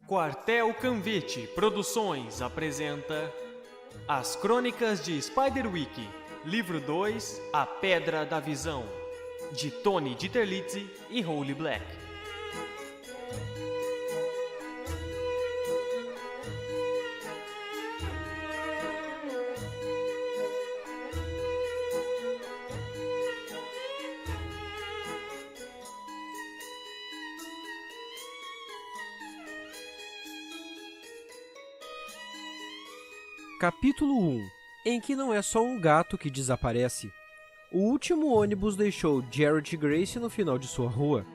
Quartel Canvete Produções apresenta As Crônicas de Spiderwick, Livro 2, A Pedra da Visão, de Tony Dieterlitz e Holly Black. Capítulo 1, em que não é só um gato que desaparece. O último ônibus deixou Jared e Grace no final de sua rua.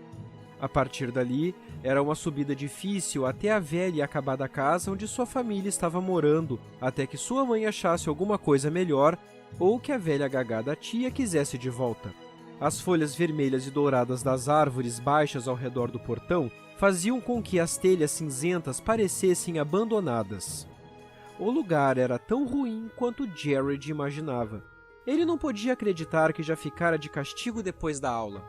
A partir dali, era uma subida difícil até a velha e acabada casa onde sua família estava morando, até que sua mãe achasse alguma coisa melhor ou que a velha gagada tia quisesse de volta. As folhas vermelhas e douradas das árvores baixas ao redor do portão faziam com que as telhas cinzentas parecessem abandonadas. O lugar era tão ruim quanto Jared imaginava. Ele não podia acreditar que já ficara de castigo depois da aula.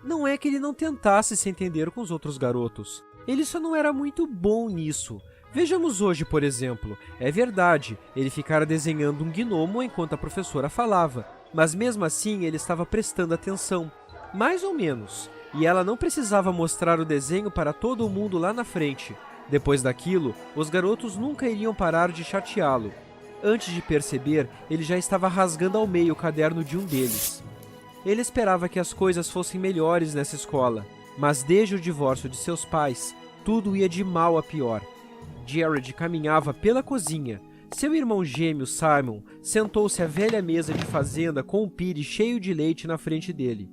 Não é que ele não tentasse se entender com os outros garotos. Ele só não era muito bom nisso. Vejamos hoje, por exemplo. É verdade, ele ficara desenhando um gnomo enquanto a professora falava, mas mesmo assim ele estava prestando atenção. Mais ou menos. E ela não precisava mostrar o desenho para todo mundo lá na frente. Depois daquilo, os garotos nunca iriam parar de chateá-lo. Antes de perceber, ele já estava rasgando ao meio o caderno de um deles. Ele esperava que as coisas fossem melhores nessa escola, mas desde o divórcio de seus pais, tudo ia de mal a pior. Jared caminhava pela cozinha. Seu irmão gêmeo, Simon, sentou-se à velha mesa de fazenda com um pire cheio de leite na frente dele.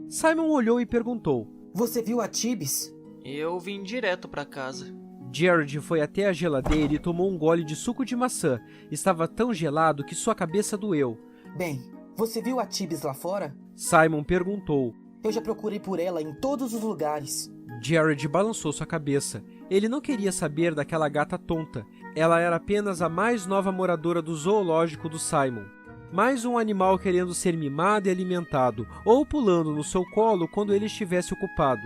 Simon olhou e perguntou: "Você viu a Tibis?" Eu vim direto para casa. Jared foi até a geladeira e tomou um gole de suco de maçã. Estava tão gelado que sua cabeça doeu. "Bem, você viu a Tibis lá fora?" Simon perguntou. "Eu já procurei por ela em todos os lugares." Jared balançou sua cabeça. Ele não queria saber daquela gata tonta. Ela era apenas a mais nova moradora do zoológico do Simon. Mais um animal querendo ser mimado e alimentado, ou pulando no seu colo quando ele estivesse ocupado.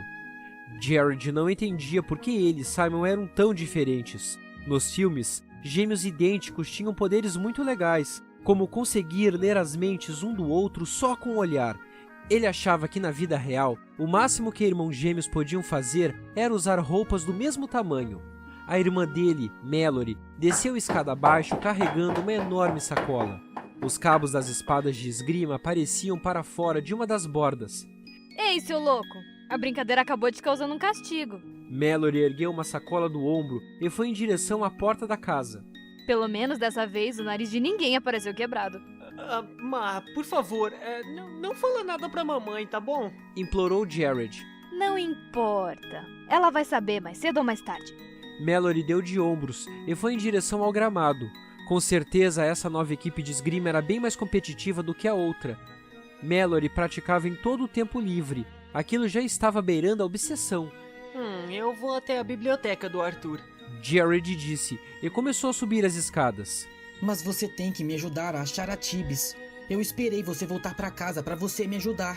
Jared não entendia por que ele e Simon eram tão diferentes. Nos filmes, gêmeos idênticos tinham poderes muito legais, como conseguir ler as mentes um do outro só com o olhar. Ele achava que na vida real, o máximo que irmãos gêmeos podiam fazer era usar roupas do mesmo tamanho. A irmã dele, Mallory, desceu a escada abaixo carregando uma enorme sacola. Os cabos das espadas de esgrima apareciam para fora de uma das bordas. "Ei, seu louco! A brincadeira acabou te causando um castigo." Mallory ergueu uma sacola do ombro e foi em direção à porta da casa. "Pelo menos dessa vez o nariz de ninguém apareceu quebrado." Ma, por favor, não fala nada pra mamãe, tá bom? Implorou Jared. "Não importa. Ela vai saber mais cedo ou mais tarde." Mallory deu de ombros e foi em direção ao gramado. Com certeza essa nova equipe de esgrima era bem mais competitiva do que a outra. Mallory praticava em todo o tempo livre. Aquilo já estava beirando a obsessão. Eu vou até a biblioteca do Arthur. Jared disse e começou a subir as escadas. "Mas você tem que me ajudar a achar a Tibis. Eu esperei você voltar pra casa pra você me ajudar."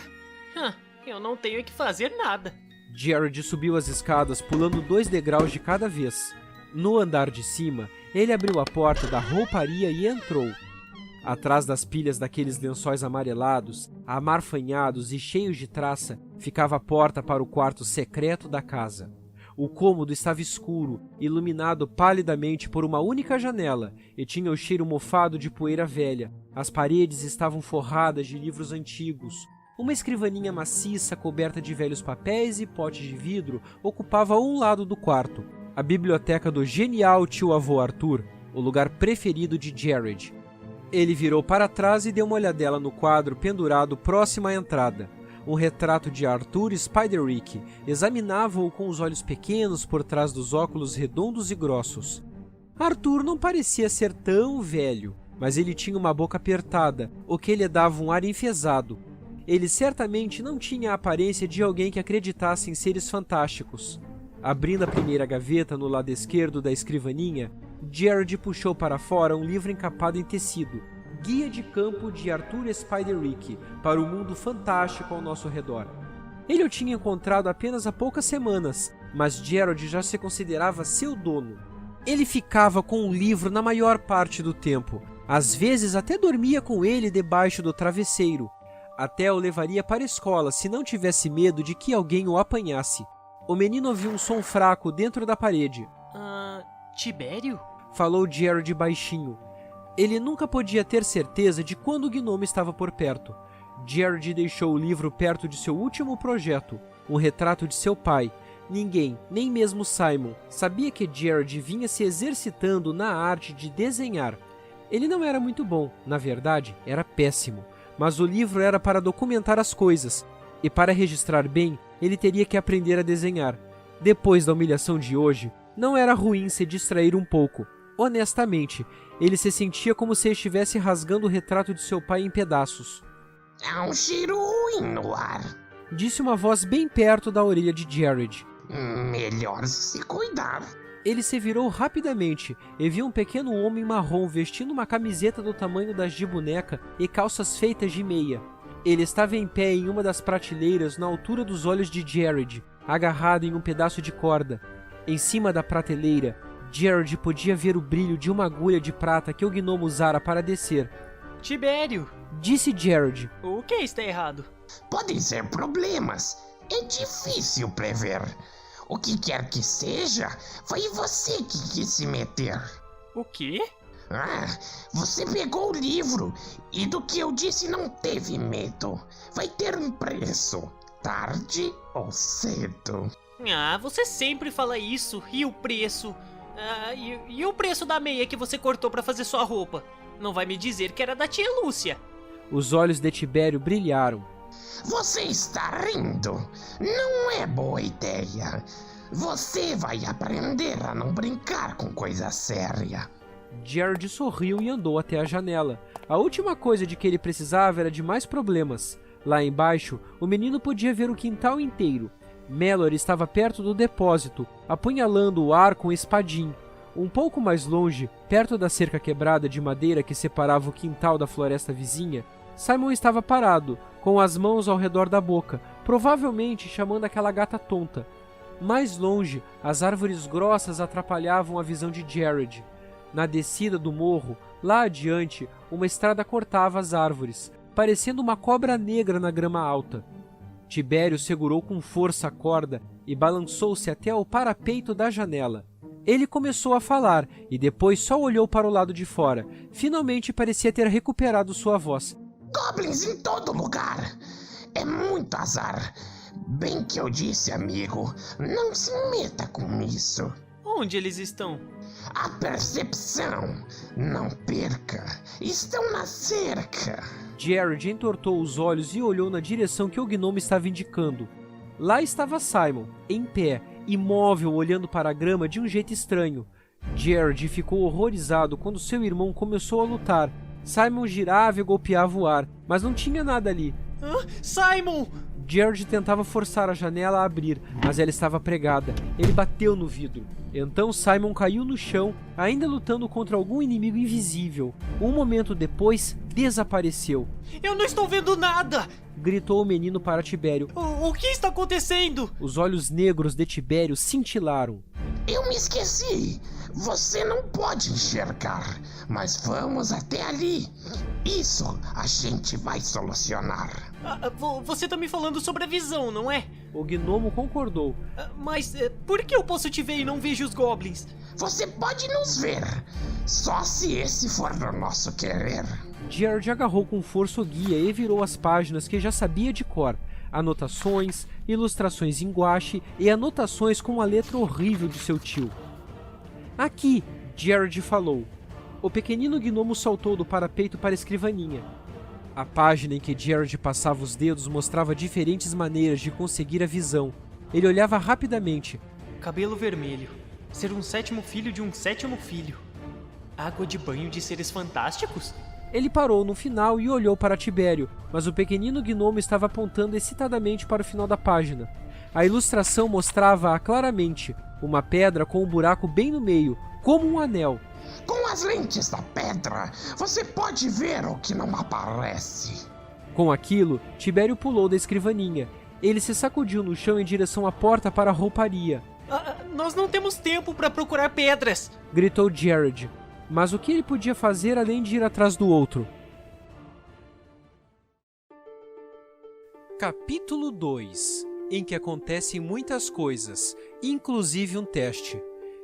Eu não tenho que fazer nada. Jared subiu as escadas pulando 2 degraus de cada vez. No andar de cima, ele abriu a porta da rouparia e entrou. Atrás das pilhas daqueles lençóis amarelados, amarfanhados e cheios de traça, ficava a porta para o quarto secreto da casa. O cômodo estava escuro, iluminado palidamente por uma única janela, e tinha o cheiro mofado de poeira velha. As paredes estavam forradas de livros antigos. Uma escrivaninha maciça coberta de velhos papéis e potes de vidro ocupava um lado do quarto. A biblioteca do genial tio-avô Arthur, o lugar preferido de Jared. Ele virou para trás e deu uma olhadela no quadro pendurado próximo à entrada. Um retrato de Arthur Spiderwick. Examinava-o com os olhos pequenos por trás dos óculos redondos e grossos. Arthur não parecia ser tão velho, mas ele tinha uma boca apertada, o que lhe dava um ar enfesado. Ele certamente não tinha a aparência de alguém que acreditasse em seres fantásticos. Abrindo a primeira gaveta no lado esquerdo da escrivaninha, Jared puxou para fora um livro encapado em tecido, Guia de Campo de Arthur Spiderwick para o mundo fantástico ao nosso redor. Ele o tinha encontrado apenas há poucas semanas, mas Gerald já se considerava seu dono. Ele ficava com o livro na maior parte do tempo. Às vezes até dormia com ele debaixo do travesseiro. Até o levaria para a escola se não tivesse medo de que alguém o apanhasse. O menino ouviu um som fraco dentro da parede. Tibério? Falou Gerald baixinho. Ele nunca podia ter certeza de quando o gnomo estava por perto. Gerald deixou o livro perto de seu último projeto, um retrato de seu pai. Ninguém, nem mesmo Simon, sabia que Gerald vinha se exercitando na arte de desenhar. Ele não era muito bom, na verdade, era péssimo. Mas o livro era para documentar as coisas, e para registrar bem, ele teria que aprender a desenhar. Depois da humilhação de hoje, não era ruim se distrair um pouco. Honestamente, ele se sentia como se estivesse rasgando o retrato de seu pai em pedaços. Há um cheiro ruim no ar. Disse uma voz bem perto da orelha de Gerald. Melhor se cuidar. Ele se virou rapidamente e viu um pequeno homem marrom vestindo uma camiseta do tamanho das de boneca e calças feitas de meia. Ele estava em pé em uma das prateleiras na altura dos olhos de Gerald, agarrado em um pedaço de corda. Em cima da prateleira, Gerald podia ver o brilho de uma agulha de prata que o gnomo usara para descer. Tibério! Disse Gerald. O que está errado? Podem ser problemas. É difícil prever. O que quer que seja, foi você que quis se meter. O quê? Você pegou o livro e do que eu disse não teve medo. Vai ter um preço, tarde ou cedo. Você sempre fala isso. E o preço? E o preço da meia que você cortou pra fazer sua roupa? Não vai me dizer que era da tia Lúcia. Os olhos de Tibério brilharam. Você está rindo. Não é boa ideia. Você vai aprender a não brincar com coisa séria. Gerald sorriu e andou até a janela. A última coisa de que ele precisava era de mais problemas. Lá embaixo, o menino podia ver o quintal inteiro. Mallory estava perto do depósito, apunhalando o ar com espadim. Um pouco mais longe, perto da cerca quebrada de madeira que separava o quintal da floresta vizinha, Simon estava parado, com as mãos ao redor da boca, provavelmente chamando aquela gata tonta. Mais longe, as árvores grossas atrapalhavam a visão de Gerald. Na descida do morro, lá adiante, uma estrada cortava as árvores, parecendo uma cobra negra na grama alta. Tibério segurou com força a corda e balançou-se até o parapeito da janela. Ele começou a falar e depois só olhou para o lado de fora. Finalmente parecia ter recuperado sua voz. Goblins em todo lugar. É muito azar. Bem que eu disse, amigo, não se meta com isso. Onde eles estão? A percepção. Não perca. Estão na cerca. Gerald entortou os olhos e olhou na direção que o gnomo estava indicando. Lá estava Simon, em pé, imóvel, olhando para a grama de um jeito estranho. Gerald ficou horrorizado quando seu irmão começou a lutar. Simon girava e golpeava o ar, mas não tinha nada ali. Simon! Gerald tentava forçar a janela a abrir, mas ela estava pregada. Ele bateu no vidro. Então Simon caiu no chão, ainda lutando contra algum inimigo invisível. Um momento depois, desapareceu. Eu não estou vendo nada! Gritou o menino para Tibério. O que está acontecendo? Os olhos negros de Tibério cintilaram. Eu me esqueci. Você não pode enxergar, mas vamos até ali. Isso a gente vai solucionar. Você tá me falando sobre a visão, não é? O gnomo concordou. Mas por que eu posso te ver e não vejo os goblins? Você pode nos ver, só se esse for do nosso querer. Gerald agarrou com força o guia e virou as páginas que já sabia de cor. Anotações, ilustrações em guache e anotações com a letra horrível de seu tio. Aqui, Gerald falou. O pequenino gnomo saltou do parapeito para a escrivaninha. A página em que Gerald passava os dedos mostrava diferentes maneiras de conseguir a visão. Ele olhava rapidamente. Cabelo vermelho. Ser um sétimo filho de um sétimo filho. Água de banho de seres fantásticos? Ele parou no final e olhou para Tibério, mas o pequenino gnomo estava apontando excitadamente para o final da página. A ilustração mostrava-a claramente, uma pedra com um buraco bem no meio, como um anel. Com as lentes da pedra, você pode ver o que não aparece. Com aquilo, Tibério pulou da escrivaninha. Ele se sacudiu no chão em direção à porta para a rouparia. Nós não temos tempo para procurar pedras! Gritou Jared. Mas o que ele podia fazer além de ir atrás do outro? Capítulo 2, em que acontecem muitas coisas, inclusive um teste.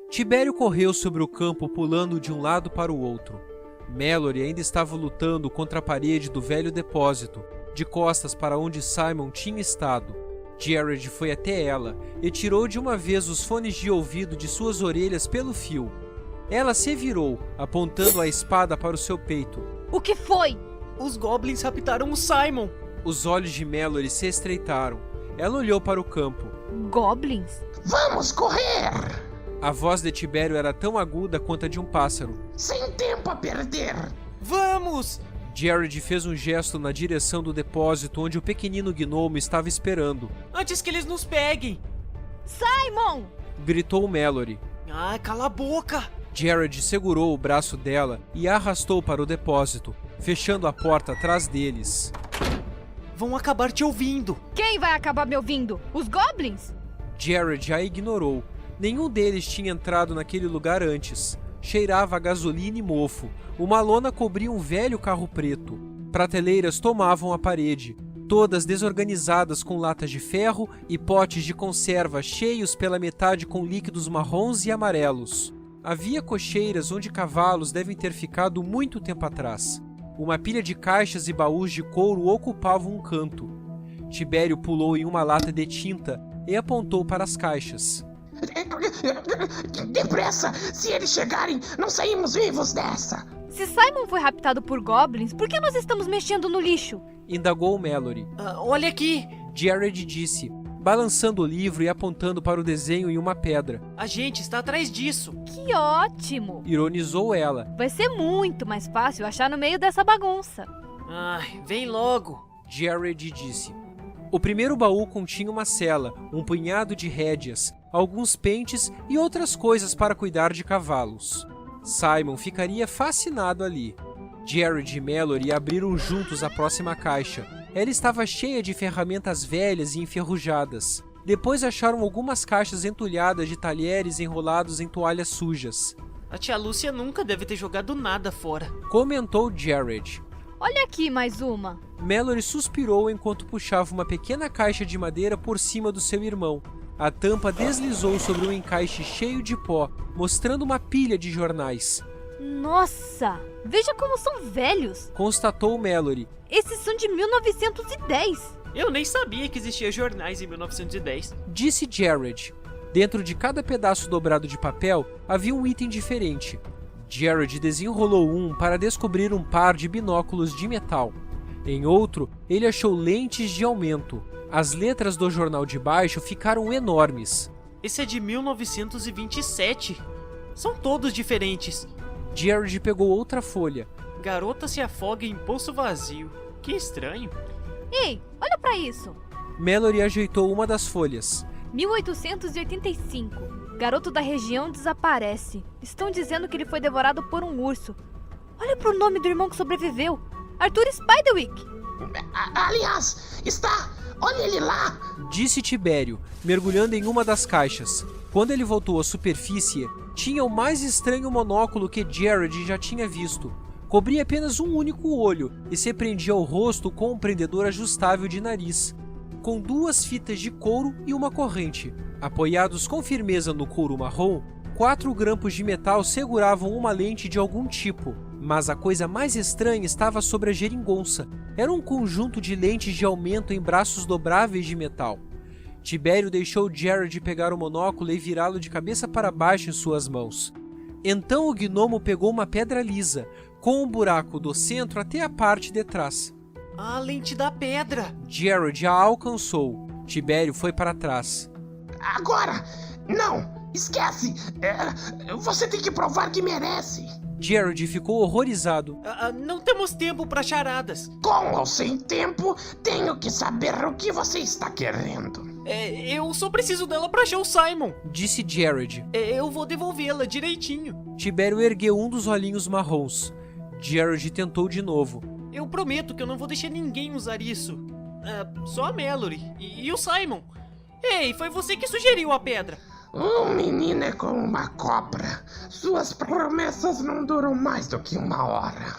Tibério correu sobre o campo pulando de um lado para o outro. Mallory ainda estava lutando contra a parede do velho depósito, de costas para onde Simon tinha estado. Jared foi até ela e tirou de uma vez os fones de ouvido de suas orelhas pelo fio. Ela se virou, apontando a espada para o seu peito. O que foi? Os goblins raptaram o Simon! Os olhos de Mallory se estreitaram. Ela olhou para o campo. Goblins? Vamos correr! A voz de Tibério era tão aguda quanto a de um pássaro. Sem tempo a perder! Vamos! Jared fez um gesto na direção do depósito onde o pequenino gnomo estava esperando. Antes que eles nos peguem! Simon! Gritou Mallory. Ah, cala a boca! Jared segurou o braço dela e a arrastou para o depósito, fechando a porta atrás deles. Vão acabar te ouvindo! Quem vai acabar me ouvindo? Os goblins? Jared a ignorou. Nenhum deles tinha entrado naquele lugar antes. Cheirava a gasolina e mofo. Uma lona cobria um velho carro preto. Prateleiras tomavam a parede, todas desorganizadas com latas de ferro e potes de conserva cheios pela metade com líquidos marrons e amarelos. Havia cocheiras onde cavalos devem ter ficado muito tempo atrás. Uma pilha de caixas e baús de couro ocupavam um canto. Tibério pulou em uma lata de tinta e apontou para as caixas. Depressa! Se eles chegarem, não saímos vivos dessa! Se Simon foi raptado por goblins, por que nós estamos mexendo no lixo? Indagou Mallory. Olha aqui! Jared disse, balançando o livro e apontando para o desenho em uma pedra. A gente está atrás disso! Que ótimo! Ironizou ela. Vai ser muito mais fácil achar no meio dessa bagunça. Ai, vem logo! Jared disse. O primeiro baú continha uma sela, um punhado de rédeas, alguns pentes e outras coisas para cuidar de cavalos. Simon ficaria fascinado ali. Jared e Mallory abriram juntos a próxima caixa. Ela estava cheia de ferramentas velhas e enferrujadas. Depois acharam algumas caixas entulhadas de talheres enrolados em toalhas sujas. A tia Lúcia nunca deve ter jogado nada fora. Comentou Jared. Olha aqui mais uma. Mallory suspirou enquanto puxava uma pequena caixa de madeira por cima do seu irmão. A tampa deslizou sobre um encaixe cheio de pó, mostrando uma pilha de jornais. Nossa! Veja como são velhos! Constatou Mallory. Esses são de 1910. Eu nem sabia que existia jornais em 1910. Disse Jared. Dentro de cada pedaço dobrado de papel havia um item diferente. Jared desenrolou um para descobrir um par de binóculos de metal. Em outro, ele achou lentes de aumento. As letras do jornal de baixo ficaram enormes. Esse é de 1927. São todos diferentes. Jared pegou outra folha. Garota se afoga em poço vazio. Que estranho. Ei, olha pra isso. Mallory ajeitou uma das folhas. 1885. Garoto da região desaparece. Estão dizendo que ele foi devorado por um urso. Olha pro nome do irmão que sobreviveu. Arthur Spiderwick. Aliás, está... Olha ele lá! Disse Tibério, mergulhando em uma das caixas. Quando ele voltou à superfície, tinha o mais estranho monóculo que Jared já tinha visto. Cobria apenas um único olho e se prendia ao rosto com um prendedor ajustável de nariz, com 2 fitas de couro e uma corrente. Apoiados com firmeza no couro marrom, 4 grampos de metal seguravam uma lente de algum tipo. Mas a coisa mais estranha estava sobre a geringonça. Era um conjunto de lentes de aumento em braços dobráveis de metal. Tibério deixou Jared pegar o monóculo e virá-lo de cabeça para baixo em suas mãos. Então o gnomo pegou uma pedra lisa, com um buraco do centro até a parte de trás. A lente da pedra! Jared a alcançou. Tibério foi para trás. Agora! Não! Esquece! Você tem que provar que merece! Jared ficou horrorizado. Não temos tempo para charadas. Com ou sem tempo, tenho que saber o que você está querendo. Eu só preciso dela para achar o Simon. Disse Jared. Eu vou devolvê-la direitinho. Tibério ergueu um dos olhinhos marrons. Jared tentou de novo. Eu prometo que eu não vou deixar ninguém usar isso. Só a Mallory e o Simon. Ei, foi você que sugeriu a pedra. Um menino é como uma cobra. Suas promessas não duram mais do que 1 hora.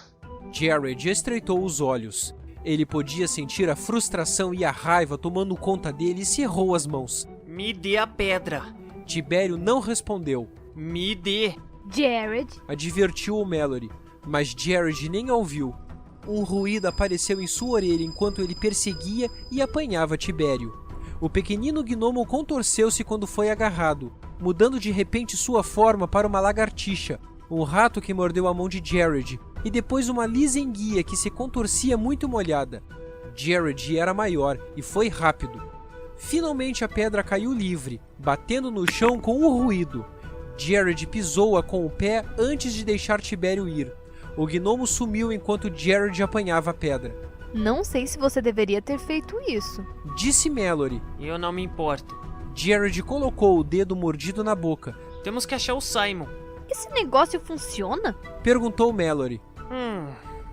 Jared estreitou os olhos. Ele podia sentir a frustração e a raiva tomando conta dele e cerrou as mãos. Me dê a pedra. Tibério não respondeu. Me dê. Jared, Advertiu o Mallory, mas Jared nem ouviu. Um ruído apareceu em sua orelha enquanto ele perseguia e apanhava Tibério. O pequenino gnomo contorceu-se quando foi agarrado, mudando de repente sua forma para uma lagartixa, um rato que mordeu a mão de Jared, e depois uma lisa enguia que se contorcia muito molhada. Jared era maior e foi rápido. Finalmente a pedra caiu livre, batendo no chão com um ruído. Jared pisou-a com o pé antes de deixar Tibério ir. O gnomo sumiu enquanto Jared apanhava a pedra. não sei se você deveria ter feito isso. Disse Mallory. Eu não me importo. Jared colocou o dedo mordido na boca. Temos que achar o Simon. Esse negócio funciona? Perguntou Mallory.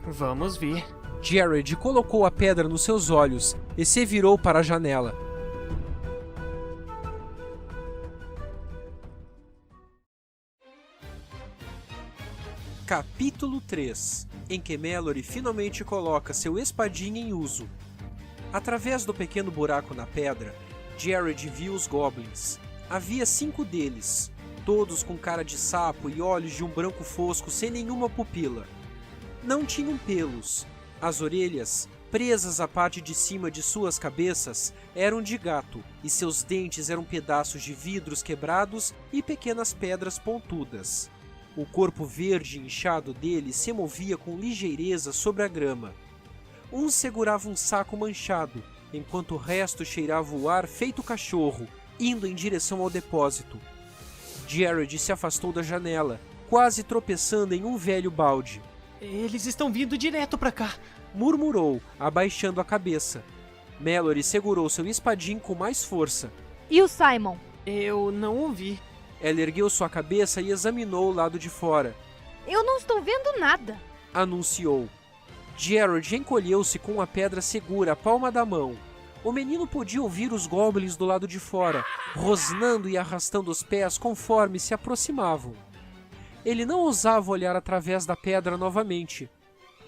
Vamos ver. Jared colocou a pedra nos seus olhos e se virou para a janela. Capítulo 3, em que Mallory finalmente coloca seu espadinho em uso. Através do pequeno buraco na pedra, Jared viu os goblins. Havia 5 deles, todos com cara de sapo e olhos de um branco fosco sem nenhuma pupila. Não tinham pelos. As orelhas, presas à parte de cima de suas cabeças, eram de gato, e seus dentes eram pedaços de vidros quebrados e pequenas pedras pontudas. O corpo verde e inchado dele se movia com ligeireza sobre a grama. Um segurava um saco manchado, enquanto o resto cheirava o ar feito cachorro, indo em direção ao depósito. Jared se afastou da janela, quase tropeçando em um velho balde. Eles estão vindo direto pra cá. Murmurou, abaixando a cabeça. Mallory segurou seu espadinho com mais força. E o Simon? Eu não ouvi. Ela ergueu sua cabeça e examinou o lado de fora. Eu não estou vendo nada. Anunciou. Jared encolheu-se com a pedra segura à palma da mão. O menino podia ouvir os goblins do lado de fora, rosnando e arrastando os pés conforme se aproximavam. Ele não ousava olhar através da pedra novamente.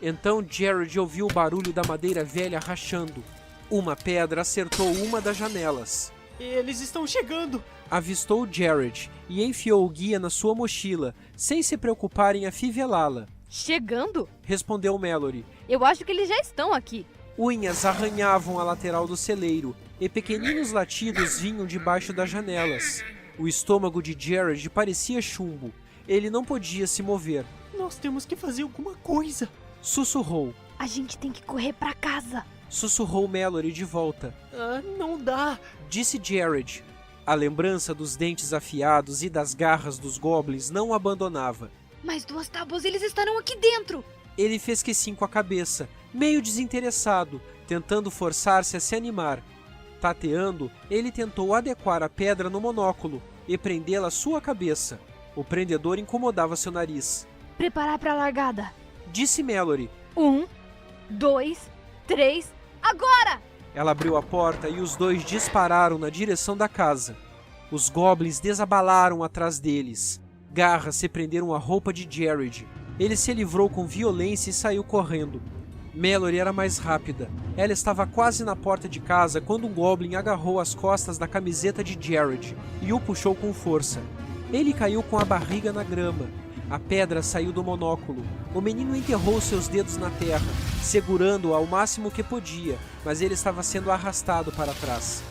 Então Jared ouviu o barulho da madeira velha rachando. Uma pedra acertou uma das janelas. Eles estão chegando. Avistou Jared e enfiou o guia na sua mochila, sem se preocupar em afivelá-la. Chegando? Respondeu Mallory. Eu acho que eles já estão aqui. Unhas arranhavam a lateral do celeiro, e pequeninos latidos vinham debaixo das janelas. O estômago de Jared parecia chumbo. Ele não podia se mover. Nós temos que fazer alguma coisa. Sussurrou. A gente tem que correr pra casa. Sussurrou Mallory de volta. Não dá. Disse Jared. A lembrança dos dentes afiados e das garras dos goblins não o abandonava. Mais 2 tábuas, eles estarão aqui dentro. Ele fez que sim com a cabeça, meio desinteressado, tentando forçar-se a se animar. Tateando, ele tentou adequar a pedra no monóculo e prendê-la à sua cabeça. O prendedor incomodava seu nariz. Preparar pra largada. Disse Mallory. 1, 2, 3, agora! Ela abriu a porta e os dois dispararam na direção da casa. Os goblins desabalaram atrás deles. Garras se prenderam à roupa de Jared. Ele se livrou com violência e saiu correndo. Mallory era mais rápida. Ela estava quase na porta de casa quando um goblin agarrou as costas da camiseta de Jared e o puxou com força. Ele caiu com a barriga na grama. A pedra saiu do monóculo. O menino enterrou seus dedos na terra, segurando-o ao máximo que podia, mas ele estava sendo arrastado para trás.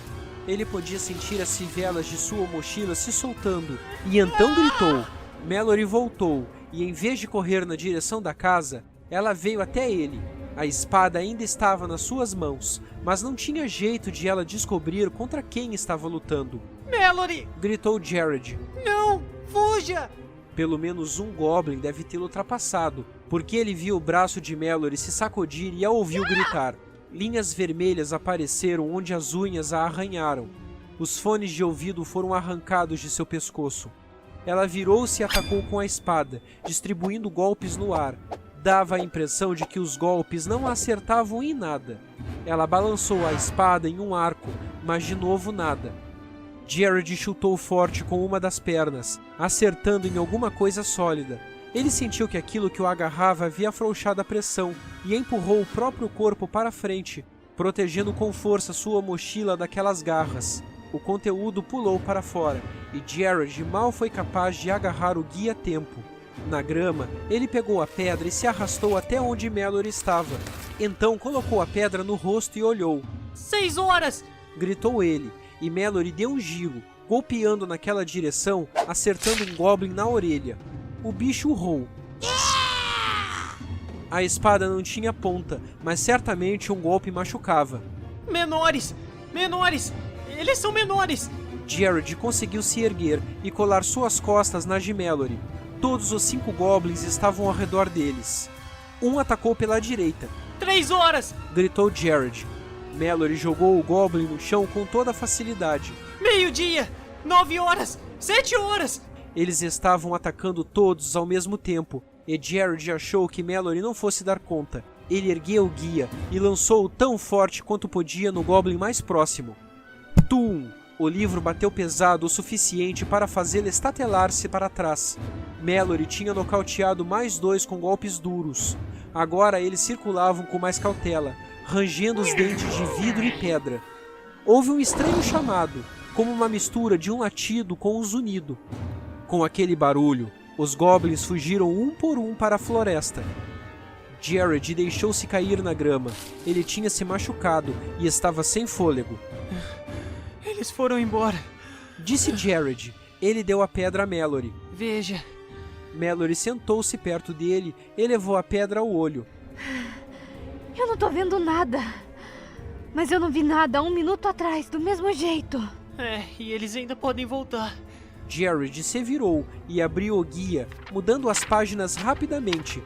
Ele podia sentir as fivelas de sua mochila se soltando, e então gritou. Mallory voltou, e em vez de correr na direção da casa, ela veio até ele. A espada ainda estava nas suas mãos, mas não tinha jeito de ela descobrir contra quem estava lutando. Mallory! Gritou Jared. Não! Fuja! Pelo menos um goblin deve tê-lo ultrapassado, porque ele viu o braço de Mallory se sacudir e a ouviu gritar. Linhas vermelhas apareceram onde as unhas a arranharam. Os fones de ouvido foram arrancados de seu pescoço. Ela virou-se e atacou com a espada, distribuindo golpes no ar. Dava a impressão de que os golpes não a acertavam em nada. Ela balançou a espada em um arco, mas de novo nada. Jared chutou forte com uma das pernas, acertando em alguma coisa sólida. Ele sentiu que aquilo que o agarrava havia afrouxado a pressão e empurrou o próprio corpo para frente, protegendo com força sua mochila daquelas garras. O conteúdo pulou para fora e Jared mal foi capaz de agarrar o guia a tempo. Na grama, ele pegou a pedra e se arrastou até onde Mallory estava. Então colocou a pedra no rosto e olhou. 6 horas! Gritou ele, e Mallory deu um giro, golpeando naquela direção, acertando um goblin na orelha. O bicho urrou. A espada não tinha ponta, mas certamente um golpe machucava. Menores! Menores! Eles são menores! Jared conseguiu se erguer e colar suas costas nas de Mallory. Todos os 5 goblins estavam ao redor deles. Um atacou pela direita. 3 horas! Gritou Jared. Mallory jogou o goblin no chão com toda facilidade. 12:00! 9 horas! 7 horas! Eles estavam atacando todos ao mesmo tempo, e Jared achou que Mallory não fosse dar conta. Ele ergueu o guia e lançou-o tão forte quanto podia no goblin mais próximo. Tum! O livro bateu pesado o suficiente para fazê-lo estatelar-se para trás. Mallory tinha nocauteado mais 2 com golpes duros. Agora eles circulavam com mais cautela, rangendo os dentes de vidro e pedra. Houve um estranho chamado, como uma mistura de um latido com um zunido. Com aquele barulho, os goblins fugiram um por um para a floresta. Jared deixou-se cair na grama. Ele tinha se machucado e estava sem fôlego. Eles foram embora. Disse Jared. Ele deu a pedra a Mallory. Veja. Mallory sentou-se perto dele e levou a pedra ao olho. Eu não tô vendo nada. Mas eu não vi nada há 1 minuto atrás, do mesmo jeito. E eles ainda podem voltar. Jared se virou e abriu o guia, mudando as páginas rapidamente.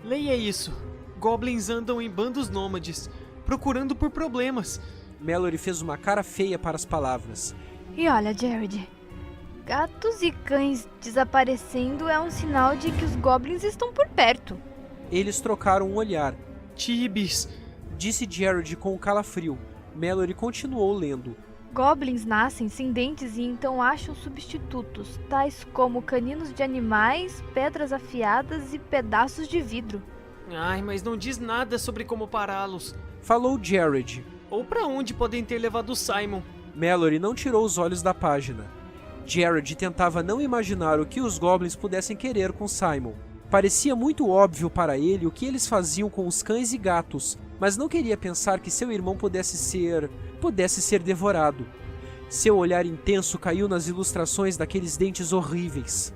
Leia isso. Goblins andam em bandos nômades, procurando por problemas. Mallory fez uma cara feia para as palavras. E olha, Jared, gatos e cães desaparecendo é um sinal de que os goblins estão por perto. Eles trocaram um olhar. Tibis, disse Jared com um calafrio. Mallory continuou lendo. Goblins nascem sem dentes e então acham substitutos, tais como caninos de animais, pedras afiadas e pedaços de vidro. Ai, mas não diz nada sobre como pará-los. Falou Jared. Ou para onde podem ter levado Simon. Mallory não tirou os olhos da página. Jared tentava não imaginar o que os goblins pudessem querer com Simon. Parecia muito óbvio para ele o que eles faziam com os cães e gatos, mas não queria pensar que seu irmão pudesse ser devorado. Seu olhar intenso caiu nas ilustrações daqueles dentes horríveis.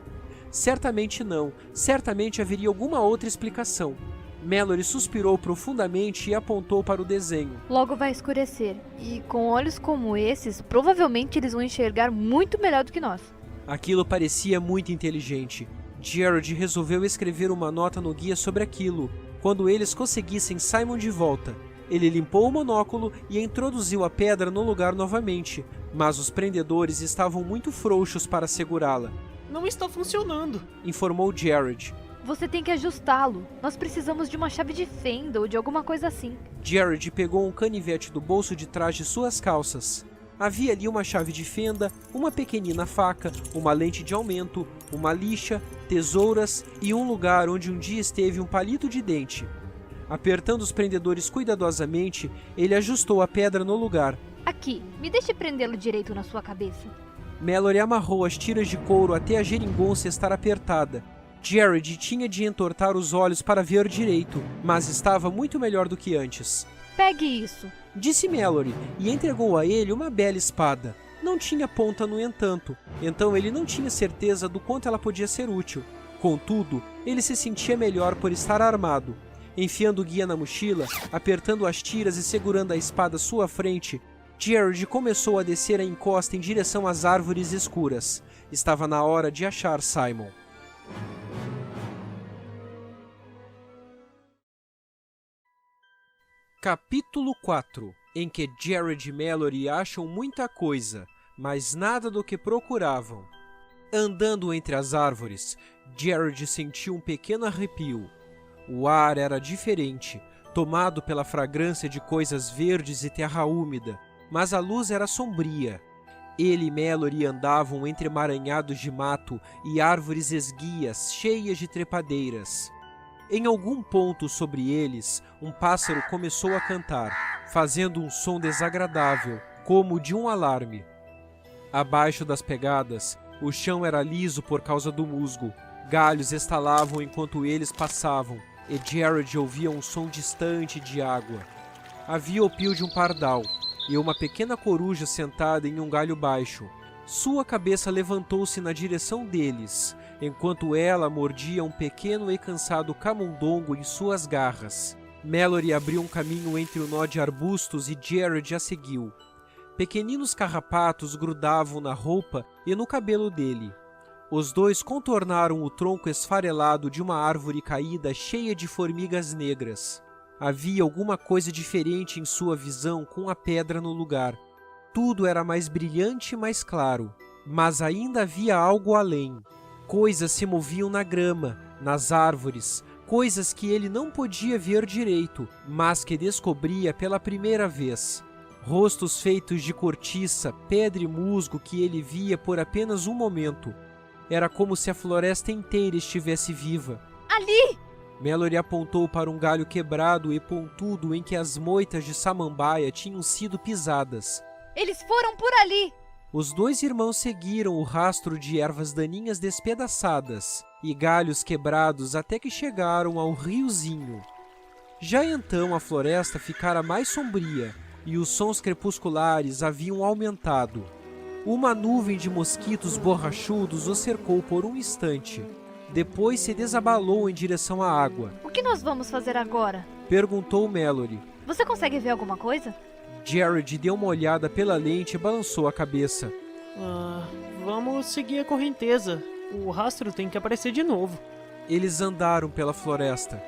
Certamente não, certamente haveria alguma outra explicação. Mallory suspirou profundamente e apontou para o desenho. Logo vai escurecer, e com olhos como esses, provavelmente eles vão enxergar muito melhor do que nós. Aquilo parecia muito inteligente. Jared resolveu escrever uma nota no guia sobre aquilo, quando eles conseguissem Simon de volta. Ele limpou o monóculo e introduziu a pedra no lugar novamente, mas os prendedores estavam muito frouxos para segurá-la. Não está funcionando, informou Jared. Você tem que ajustá-lo. Nós precisamos de uma chave de fenda ou de alguma coisa assim. Jared pegou um canivete do bolso de trás de suas calças. Havia ali uma chave de fenda, uma pequenina faca, uma lente de aumento, uma lixa, tesouras e um lugar onde um dia esteve um palito de dente. Apertando os prendedores cuidadosamente, ele ajustou a pedra no lugar. Aqui, me deixe prendê-lo direito na sua cabeça. Mallory amarrou as tiras de couro até a geringonça estar apertada. Jared tinha de entortar os olhos para ver direito, mas estava muito melhor do que antes. Pegue isso, disse Mallory, e entregou a ele uma bela espada. Não tinha ponta, no entanto, então ele não tinha certeza do quanto ela podia ser útil. Contudo, ele se sentia melhor por estar armado. Enfiando o guia na mochila, apertando as tiras e segurando a espada à sua frente, Jared começou a descer a encosta em direção às árvores escuras. Estava na hora de achar Simon. Capítulo 4, em que Jared e Mallory acham muita coisa, mas nada do que procuravam. Andando entre as árvores, Jared sentiu um pequeno arrepio. O ar era diferente, tomado pela fragrância de coisas verdes e terra úmida, mas a luz era sombria. Ele e Mallory andavam entre emaranhados de mato e árvores esguias cheias de trepadeiras. Em algum ponto sobre eles, um pássaro começou a cantar, fazendo um som desagradável, como o de um alarme. Abaixo das pegadas, o chão era liso por causa do musgo. Galhos estalavam enquanto eles passavam, e Jared ouvia um som distante de água. Havia o pio de um pardal e uma pequena coruja sentada em um galho baixo. Sua cabeça levantou-se na direção deles, enquanto ela mordia um pequeno e cansado camundongo em suas garras. Mallory abriu um caminho entre o nó de arbustos e Jared a seguiu. Pequeninos carrapatos grudavam na roupa e no cabelo dele. Os dois contornaram o tronco esfarelado de uma árvore caída cheia de formigas negras. Havia alguma coisa diferente em sua visão com a pedra no lugar. Tudo era mais brilhante e mais claro, mas ainda havia algo além. Coisas se moviam na grama, nas árvores, coisas que ele não podia ver direito, mas que descobria pela primeira vez. Rostos feitos de cortiça, pedra e musgo que ele via por apenas um momento. Era como se a floresta inteira estivesse viva. Ali! Mallory apontou para um galho quebrado e pontudo em que as moitas de samambaia tinham sido pisadas. Eles foram por ali! Os dois irmãos seguiram o rastro de ervas daninhas despedaçadas e galhos quebrados até que chegaram ao riozinho. Já então a floresta ficara mais sombria e os sons crepusculares haviam aumentado. Uma nuvem de mosquitos borrachudos o cercou por um instante. Depois se desabalou em direção à água. O que nós vamos fazer agora? Perguntou Mallory. Você consegue ver alguma coisa? Jared deu uma olhada pela lente e balançou a cabeça. Vamos seguir a correnteza. O rastro tem que aparecer de novo. Eles andaram pela floresta.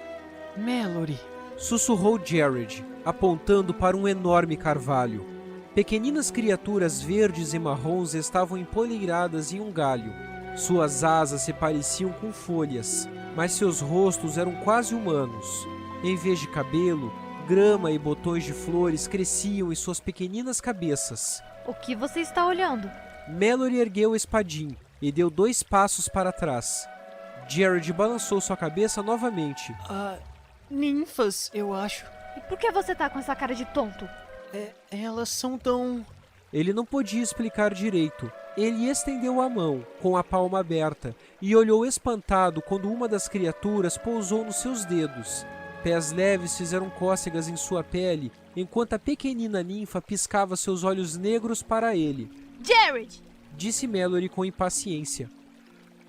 Mallory. Sussurrou Jared, apontando para um enorme carvalho. Pequeninas criaturas verdes e marrons estavam empoleiradas em um galho. Suas asas se pareciam com folhas, mas seus rostos eram quase humanos. Em vez de cabelo, grama e botões de flores cresciam em suas pequeninas cabeças. O que você está olhando? Mallory ergueu a espadinha e deu 2 passos para trás. Jared balançou sua cabeça novamente. Ninfas, eu acho. E por que você tá com essa cara de tonto? Elas são tão... Ele não podia explicar direito. Ele estendeu a mão, com a palma aberta, e olhou espantado quando uma das criaturas pousou nos seus dedos. Pés leves fizeram cócegas em sua pele, enquanto a pequenina ninfa piscava seus olhos negros para ele. Jared! Disse Mallory com impaciência.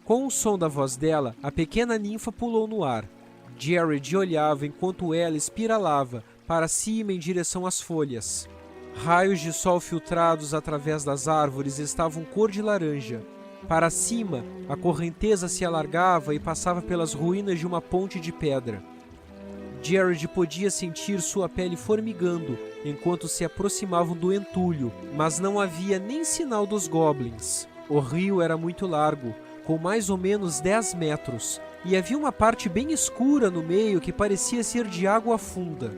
Com o som da voz dela, a pequena ninfa pulou no ar. Jared olhava enquanto ela espiralava, para cima em direção às folhas. Raios de sol filtrados através das árvores estavam cor de laranja. Para cima, a correnteza se alargava e passava pelas ruínas de uma ponte de pedra. Jared podia sentir sua pele formigando enquanto se aproximavam do entulho, mas não havia nem sinal dos goblins. O rio era muito largo, com mais ou menos 10 metros, e havia uma parte bem escura no meio que parecia ser de água funda.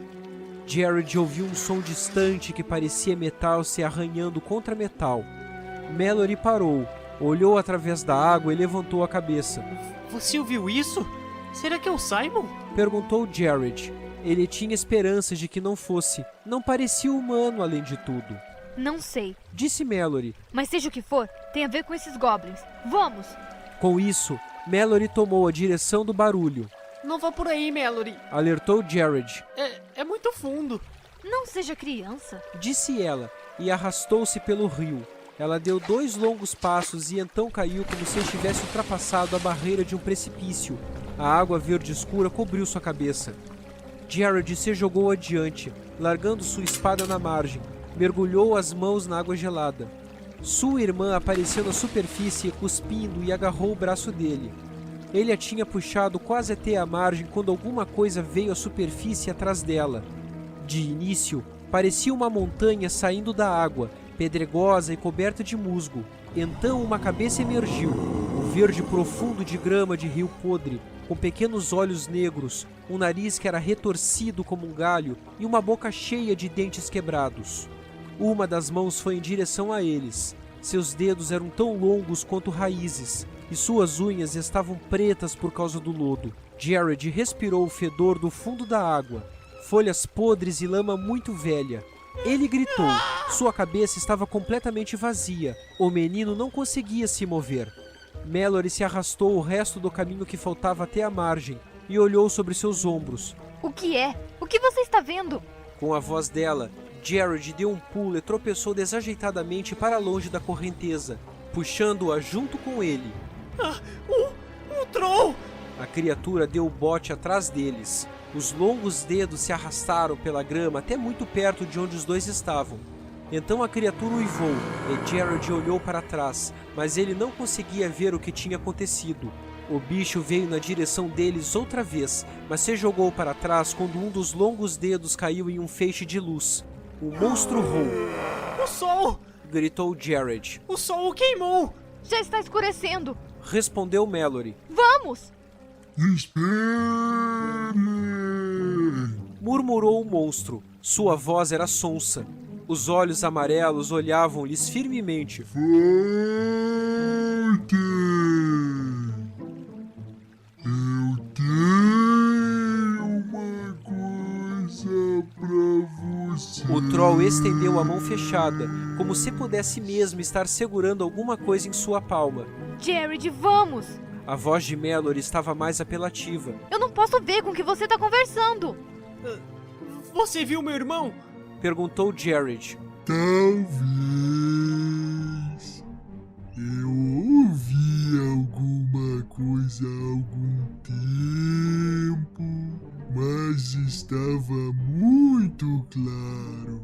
Jared ouviu um som distante que parecia metal se arranhando contra metal. Mallory parou, olhou através da água e levantou a cabeça. Você ouviu isso? Será que é o Simon? Perguntou Jared. Ele tinha esperanças de que não fosse. Não parecia humano além de tudo. Não sei. Disse Mallory. Mas seja o que for, tem a ver com esses goblins. Vamos! Com isso, Mallory tomou a direção do barulho. Não vá por aí, Mallory. Alertou Jared. É muito fundo. Não seja criança. Disse ela, e arrastou-se pelo rio. Ela deu 2 longos passos e então caiu como se estivesse ultrapassado a barreira de um precipício. A água verde escura cobriu sua cabeça. Jared se jogou adiante, largando sua espada na margem. Mergulhou as mãos na água gelada. Sua irmã apareceu na superfície cuspindo e agarrou o braço dele. Ele a tinha puxado quase até a margem quando alguma coisa veio à superfície atrás dela. De início, parecia uma montanha saindo da água, pedregosa e coberta de musgo. Então uma cabeça emergiu, o verde profundo de grama de rio podre, com pequenos olhos negros, um nariz que era retorcido como um galho e uma boca cheia de dentes quebrados. Uma das mãos foi em direção a eles. Seus dedos eram tão longos quanto raízes, e suas unhas estavam pretas por causa do lodo. Jared respirou o fedor do fundo da água, folhas podres e lama muito velha. Ele gritou. Sua cabeça estava completamente vazia. O menino não conseguia se mover. Mallory se arrastou o resto do caminho que faltava até a margem e olhou sobre seus ombros. O que é? O que você está vendo? Com a voz dela, Jared deu um pulo e tropeçou desajeitadamente para longe da correnteza, puxando-a junto com ele. O Troll! A criatura deu o bote atrás deles. Os longos dedos se arrastaram pela grama até muito perto de onde os dois estavam. Então a criatura uivou e Jared olhou para trás, mas ele não conseguia ver o que tinha acontecido. O bicho veio na direção deles outra vez, mas se jogou para trás quando um dos longos dedos caiu em um feixe de luz. O monstro urrou. O sol! Gritou Jared. O sol o queimou! Já está escurecendo. Respondeu Mallory. Vamos! Espere! Murmurou o monstro. Sua voz era sonsa. Os olhos amarelos olhavam-lhes firmemente. Volte! Eu tenho uma coisa pra você. O Troll estendeu a mão fechada, como se pudesse mesmo estar segurando alguma coisa em sua palma. Jared, vamos! A voz de Mallory estava mais apelativa. Eu não posso ver com que você está conversando. Você viu meu irmão? Perguntou Jared. Talvez eu ouvi alguma coisa há algum tempo, mas estava muito claro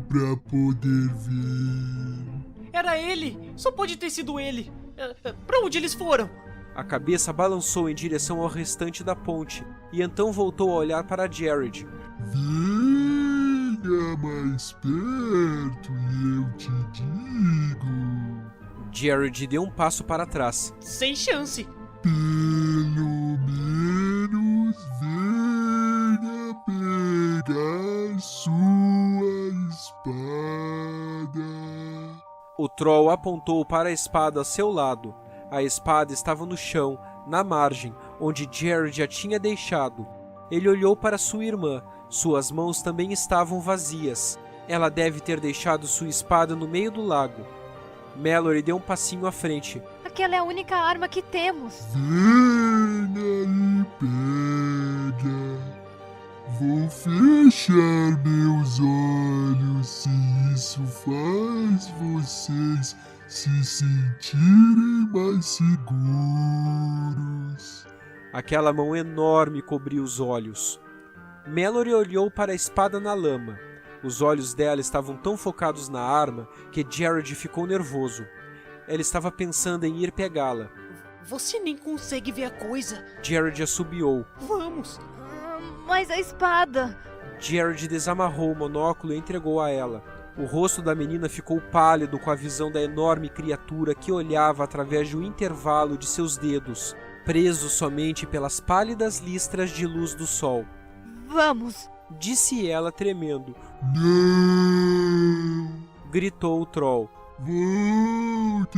para poder ver. Era ele! Só pode ter sido ele! Pra onde eles foram? A cabeça balançou em direção ao restante da ponte, e então voltou a olhar para Jared. Venha mais perto e eu te digo. Jared deu um passo para trás. Sem chance! Pelo menos venha pegar sua espada. O Troll apontou para a espada a seu lado. A espada estava no chão, na margem, onde Jared a tinha deixado. Ele olhou para sua irmã. Suas mãos também estavam vazias. Ela deve ter deixado sua espada no meio do lago. Mallory deu um passinho à frente. Aquela é a única arma que temos. Venha e pega. Vou fechar meus olhos se isso faz vocês se sentirem mais seguros. Aquela mão enorme cobriu os olhos. Mallory olhou para a espada na lama. Os olhos dela estavam tão focados na arma que Jared ficou nervoso. Ela estava pensando em ir pegá-la. Você nem consegue ver a coisa. Jared assobiou. Vamos! Mas a espada... Jared desamarrou o monóculo e entregou a ela. O rosto da menina ficou pálido com a visão da enorme criatura que olhava através de um intervalo de seus dedos, preso somente pelas pálidas listras de luz do sol. Vamos! Disse ela tremendo. Não! Gritou o Troll. Voltem!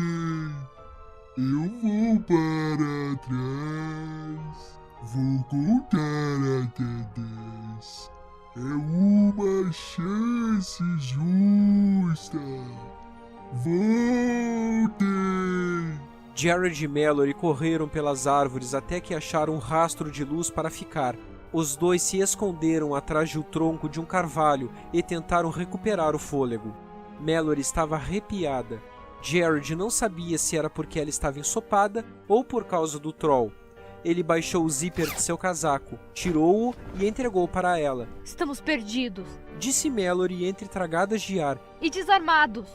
Eu vou para trás. Vou contar até 10. É uma chance justa. Voltem! Jared e Mallory correram pelas árvores até que acharam um rastro de luz para ficar. Os dois se esconderam atrás do tronco de um carvalho e tentaram recuperar o fôlego. Mallory estava arrepiada. Jared não sabia se era porque ela estava ensopada ou por causa do Troll. Ele baixou o zíper de seu casaco, tirou-o e entregou para ela. Estamos perdidos. Disse Mallory entre tragadas de ar. E desarmados.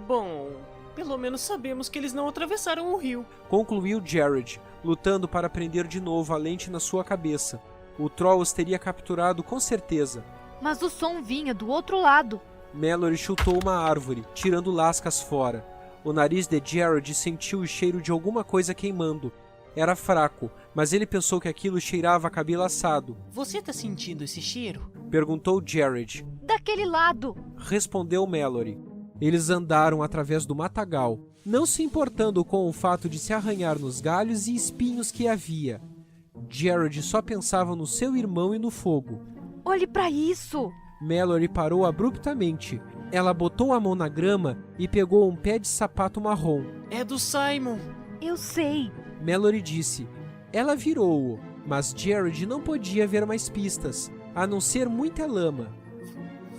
Bom, pelo menos sabemos que eles não atravessaram o rio. Concluiu Jared, lutando para prender de novo a lente na sua cabeça. O Troll os teria capturado com certeza. Mas o som vinha do outro lado. Mallory chutou uma árvore, tirando lascas fora. O nariz de Jared sentiu o cheiro de alguma coisa queimando. Era fraco, mas ele pensou que aquilo cheirava a cabelo assado. Você tá sentindo esse cheiro? Perguntou Jared. Daquele lado. Respondeu Mallory. Eles andaram através do matagal, não se importando com o fato de se arranhar nos galhos e espinhos que havia. Jared só pensava no seu irmão e no fogo. Olhe pra isso! Mallory parou abruptamente. Ela botou a mão na grama e pegou um pé de sapato marrom. É do Simon. Eu sei. Mallory disse. Ela virou-o, mas Jared não podia ver mais pistas, a não ser muita lama.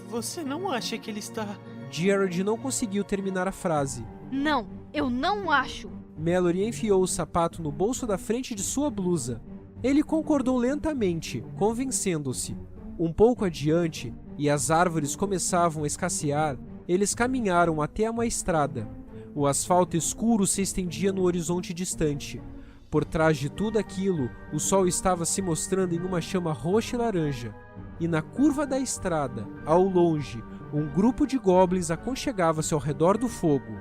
Você não acha que ele está... Jared não conseguiu terminar a frase. Não, eu não acho. Mallory enfiou o sapato no bolso da frente de sua blusa. Ele concordou lentamente, convencendo-se. Um pouco adiante, e as árvores começavam a escassear, eles caminharam até uma estrada. O asfalto escuro se estendia no horizonte distante. Por trás de tudo aquilo, o sol estava se mostrando em uma chama roxa e laranja. E na curva da estrada, ao longe, um grupo de goblins aconchegava-se ao redor do fogo.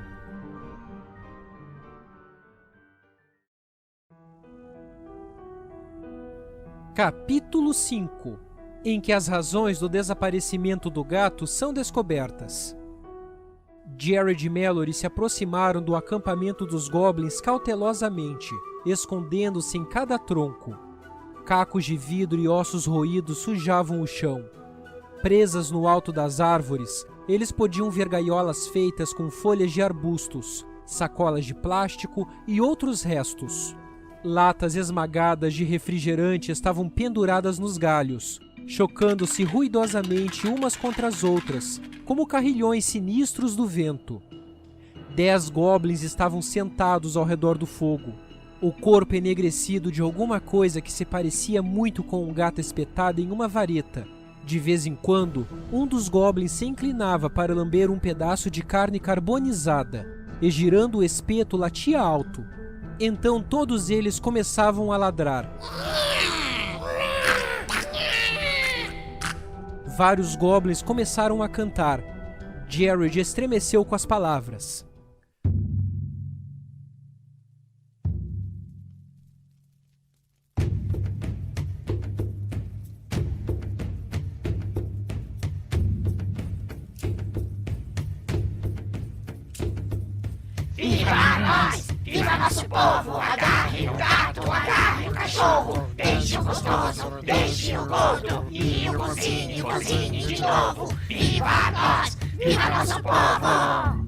Capítulo 5, em que as razões do desaparecimento do gato são descobertas. Jared e Mallory se aproximaram do acampamento dos goblins cautelosamente, escondendo-se em cada tronco. Cacos de vidro e ossos roídos sujavam o chão. Presas no alto das árvores, eles podiam ver gaiolas feitas com folhas de arbustos, sacolas de plástico e outros restos. Latas esmagadas de refrigerante estavam penduradas nos galhos, chocando-se ruidosamente umas contra as outras, como carrilhões sinistros do vento. 10 goblins estavam sentados ao redor do fogo, o corpo enegrecido de alguma coisa que se parecia muito com um gato espetado em uma vareta. De vez em quando, um dos goblins se inclinava para lamber um pedaço de carne carbonizada, e girando o espeto latia alto. Então todos eles começavam a ladrar. Vários goblins começaram a cantar. Jared estremeceu com as palavras. Viva nós! Viva nosso povo! Agarre o gato, agarre o cachorro! Deixe o gostoso, deixe o gordo! E o cozinhe de novo! Viva nós! Viva nosso povo!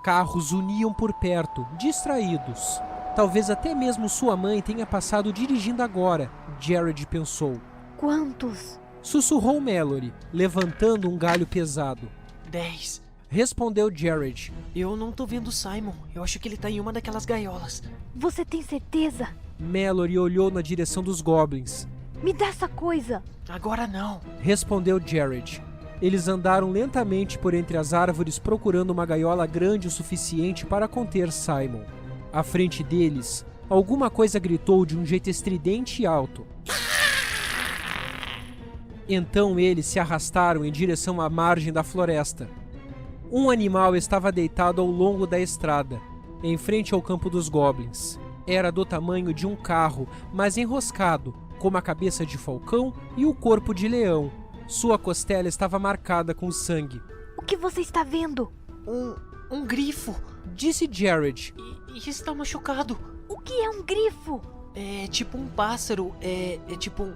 Carros uniam por perto, distraídos. Talvez até mesmo sua mãe tenha passado dirigindo agora, Jared pensou. Quantos? Sussurrou Mallory, levantando um galho pesado. 10. Respondeu Jared. Eu não tô vendo o Simon. Eu acho que ele tá em uma daquelas gaiolas. Você tem certeza? Mallory olhou na direção dos goblins. Me dá essa coisa. Agora não. Respondeu Jared. Eles andaram lentamente por entre as árvores procurando uma gaiola grande o suficiente para conter Simon. À frente deles, alguma coisa gritou de um jeito estridente e alto. Então eles se arrastaram em direção à margem da floresta. Um animal estava deitado ao longo da estrada, em frente ao campo dos goblins. Era do tamanho de um carro, mas enroscado, com uma cabeça de falcão e o corpo de leão. Sua costela estava marcada com sangue. O que você está vendo? Um grifo. Disse Jared. E está machucado. O que é um grifo? É tipo um pássaro. É tipo um...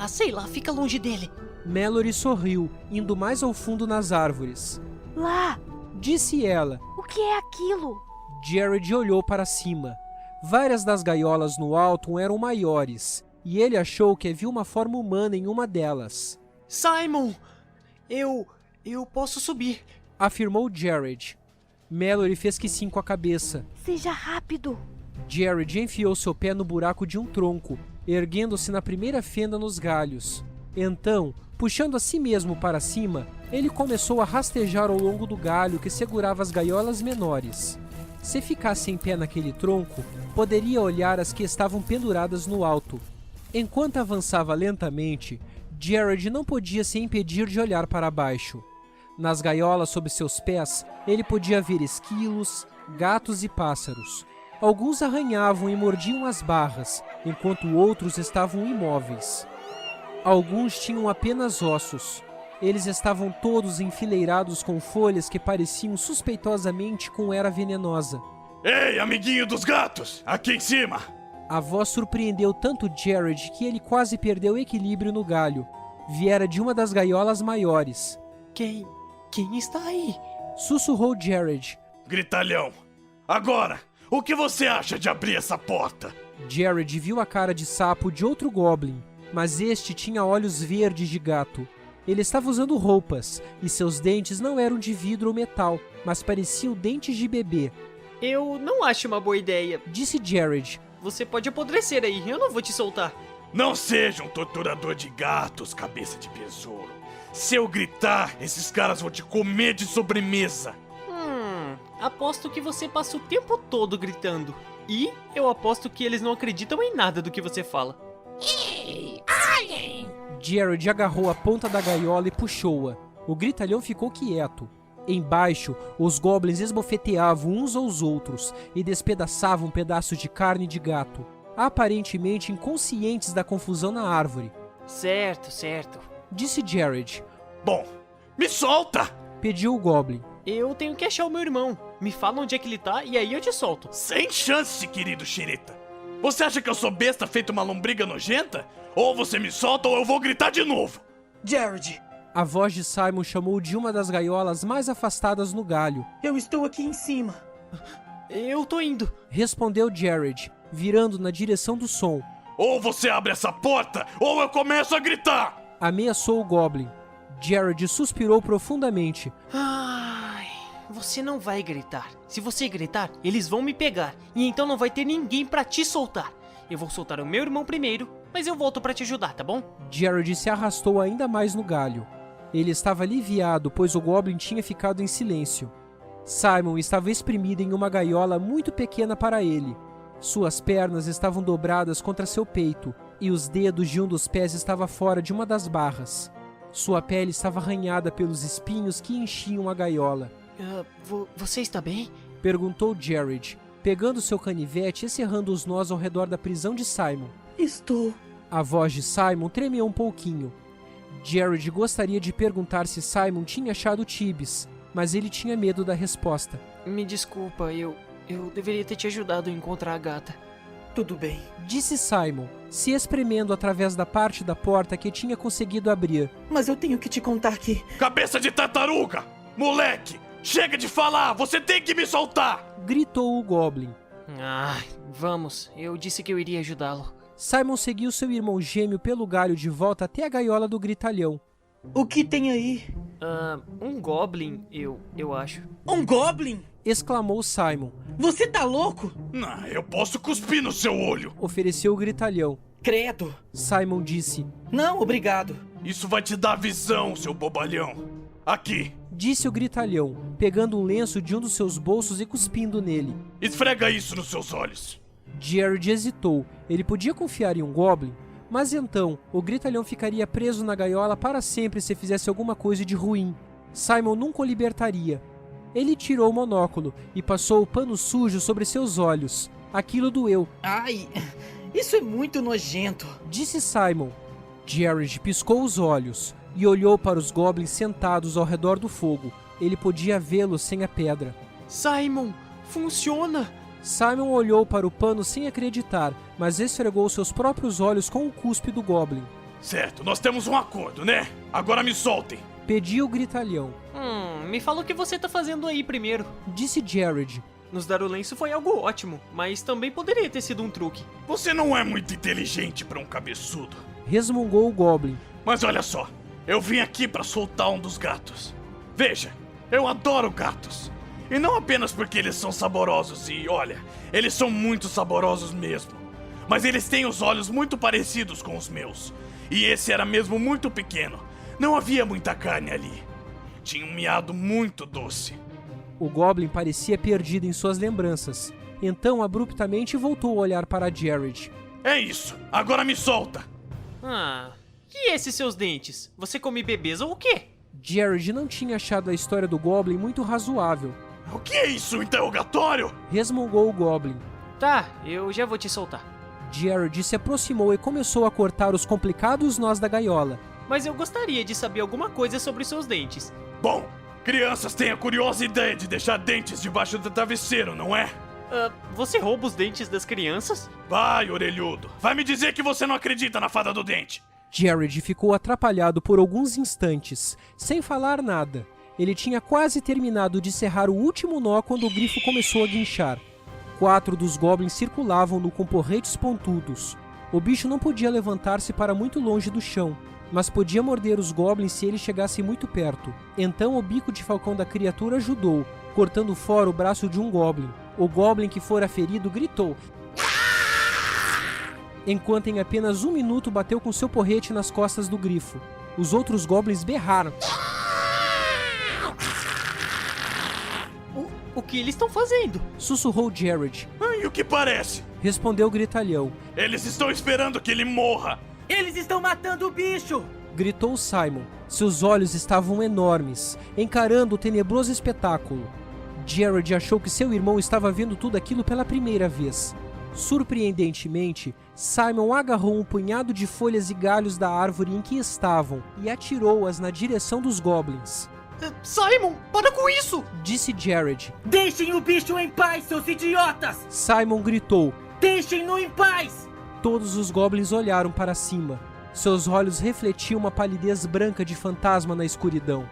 sei lá, fica longe dele. Mallory sorriu, indo mais ao fundo nas árvores. Lá! Disse ela. O que é aquilo? Jared olhou para cima. Várias das gaiolas no alto eram maiores, e ele achou que havia uma forma humana em uma delas. Simon! Eu posso subir. Afirmou Jared. Mallory fez que sim com a cabeça. Seja rápido. Jared enfiou seu pé no buraco de um tronco, erguendo-se na primeira fenda nos galhos. Então, puxando a si mesmo para cima, ele começou a rastejar ao longo do galho que segurava as gaiolas menores. Se ficasse em pé naquele tronco, poderia olhar as que estavam penduradas no alto. Enquanto avançava lentamente, Jared não podia se impedir de olhar para baixo. Nas gaiolas sob seus pés, ele podia ver esquilos, gatos e pássaros. Alguns arranhavam e mordiam as barras, enquanto outros estavam imóveis. Alguns tinham apenas ossos. Eles estavam todos enfileirados com folhas que pareciam suspeitosamente com era venenosa. Ei, amiguinho dos gatos! Aqui em cima! A voz surpreendeu tanto Jared que ele quase perdeu o equilíbrio no galho. Viera de uma das gaiolas maiores. Quem está aí? Sussurrou Jared. Gritalhão! Agora, o que você acha de abrir essa porta? Jared viu a cara de sapo de outro Goblin, mas este tinha olhos verdes de gato. Ele estava usando roupas, e seus dentes não eram de vidro ou metal, mas pareciam dentes de bebê. Eu não acho uma boa ideia. Disse Jared. Você pode apodrecer aí, eu não vou te soltar. Não seja um torturador de gatos, cabeça de besouro. Se eu gritar, esses caras vão te comer de sobremesa. Aposto que você passa o tempo todo gritando. E eu aposto que eles não acreditam em nada do que você fala. Ei, olhem! Jared agarrou a ponta da gaiola e puxou-a. O gritalhão ficou quieto. Embaixo, os goblins esbofeteavam uns aos outros e despedaçavam pedaços de carne de gato, aparentemente inconscientes da confusão na árvore. Certo. Disse Jared. Bom, me solta! Pediu o goblin. Eu tenho que achar o meu irmão. Me fala onde é que ele tá e aí eu te solto. Sem chance, querido xereta. Você acha que eu sou besta feito uma lombriga nojenta? Ou você me solta ou eu vou gritar de novo. Jared, A voz de Simon chamou de uma das gaiolas mais afastadas no galho. eu estou aqui em cima. Eu tô indo. Respondeu Jared, virando na direção do som. Ou você abre essa porta, ou eu começo a gritar! Ameaçou o Goblin. Jared suspirou profundamente. Ai, você não vai gritar. Se você gritar, eles vão me pegar. E então não vai ter ninguém pra te soltar. Eu vou soltar o meu irmão primeiro, mas eu volto pra te ajudar, tá bom? Jared se arrastou ainda mais no galho. Ele estava aliviado, pois o Goblin tinha ficado em silêncio. Simon estava espremido em uma gaiola muito pequena para ele. Suas pernas estavam dobradas contra seu peito, e os dedos de um dos pés estava fora de uma das barras. Sua pele estava arranhada pelos espinhos que enchiam a gaiola. Você está bem? Perguntou Jared, pegando seu canivete e cerrando os nós ao redor da prisão de Simon. Estou. A voz de Simon tremeu um pouquinho. Jared gostaria de perguntar se Simon tinha achado Tibis, mas ele tinha medo da resposta. Me desculpa, eu deveria ter te ajudado a encontrar a gata. Tudo bem. Disse Simon, se espremendo através da parte da porta que tinha conseguido abrir. Mas eu tenho que te contar que... Cabeça de tartaruga! Moleque! Chega de falar! Você tem que me soltar! Gritou o Goblin. Ai, vamos. Eu disse que eu iria ajudá-lo. Simon seguiu seu irmão gêmeo pelo galho de volta até a gaiola do gritalhão. O que tem aí? Um Goblin, eu acho. Um Goblin? Exclamou Simon. Você tá louco? Não, eu posso cuspir no seu olho! Ofereceu o gritalhão. Credo. Simon disse. Não, obrigado. Isso vai te dar visão, seu bobalhão! Aqui! Disse o gritalhão, pegando um lenço de um dos seus bolsos e cuspindo nele. Esfrega isso nos seus olhos! Jared hesitou. Ele podia confiar em um Goblin? Mas então, o gritalhão ficaria preso na gaiola para sempre se fizesse alguma coisa de ruim. Simon nunca o libertaria. Ele tirou o monóculo e passou o pano sujo sobre seus olhos. Aquilo doeu. Ai, isso é muito nojento. Disse Simon. Jared piscou os olhos e olhou para os goblins sentados ao redor do fogo. Ele podia vê-los sem a pedra. Simon, funciona! Simon olhou para o pano sem acreditar, mas esfregou seus próprios olhos com o cuspe do Goblin. Certo, nós temos um acordo, né? Agora me soltem! Pediu o gritalhão. Me fala o que você tá fazendo aí primeiro. Disse Jared. Nos dar o lenço foi algo ótimo, mas também poderia ter sido um truque. Você não é muito inteligente pra um cabeçudo. Resmungou o Goblin. Mas olha só, eu vim aqui pra soltar um dos gatos. Veja, eu adoro gatos. E não apenas porque eles são saborosos e, olha, eles são muito saborosos mesmo. Mas eles têm os olhos muito parecidos com os meus. E esse era mesmo muito pequeno. Não havia muita carne ali. Tinha um miado muito doce. O Goblin parecia perdido em suas lembranças. Então, abruptamente, voltou a olhar para Jared. É isso, agora me solta! E esses seus dentes? Você come bebês ou o quê? Jared não tinha achado a história do Goblin muito razoável. O que é isso, interrogatório? Resmungou o Goblin. Tá, eu já vou te soltar. Jared se aproximou e começou a cortar os complicados nós da gaiola. mas eu gostaria de saber alguma coisa sobre seus dentes. Bom, crianças têm a curiosa ideia de deixar dentes debaixo do travesseiro, não é? Você rouba os dentes das crianças? Vai, orelhudo. Vai me dizer que você não acredita na fada do dente. Jared ficou atrapalhado por alguns instantes, sem falar nada. Ele tinha quase terminado de serrar o último nó quando o grifo começou a guinchar. 4 dos goblins circulavam-no com porretes pontudos. O bicho não podia levantar-se para muito longe do chão, mas podia morder os goblins se eles chegassem muito perto. Então o bico de falcão da criatura ajudou, cortando fora o braço de um goblin. O goblin que fora ferido gritou, enquanto em apenas 1 minuto bateu com seu porrete nas costas do grifo. Os outros goblins berraram. O que eles estão fazendo? Sussurrou Jared. E o que parece? Respondeu o gritalhão. Eles estão esperando que ele morra. Eles estão matando o bicho! Gritou Simon. Seus olhos estavam enormes, encarando o tenebroso espetáculo. Jared achou que seu irmão estava vendo tudo aquilo pela primeira vez. Surpreendentemente, Simon agarrou um punhado de folhas e galhos da árvore em que estavam e atirou-as na direção dos goblins. Simon, para com isso! Disse Jared. Deixem o bicho em paz, seus idiotas! Simon gritou. Deixem-no em paz! Todos os goblins olharam para cima. Seus olhos refletiam uma palidez branca de fantasma na escuridão.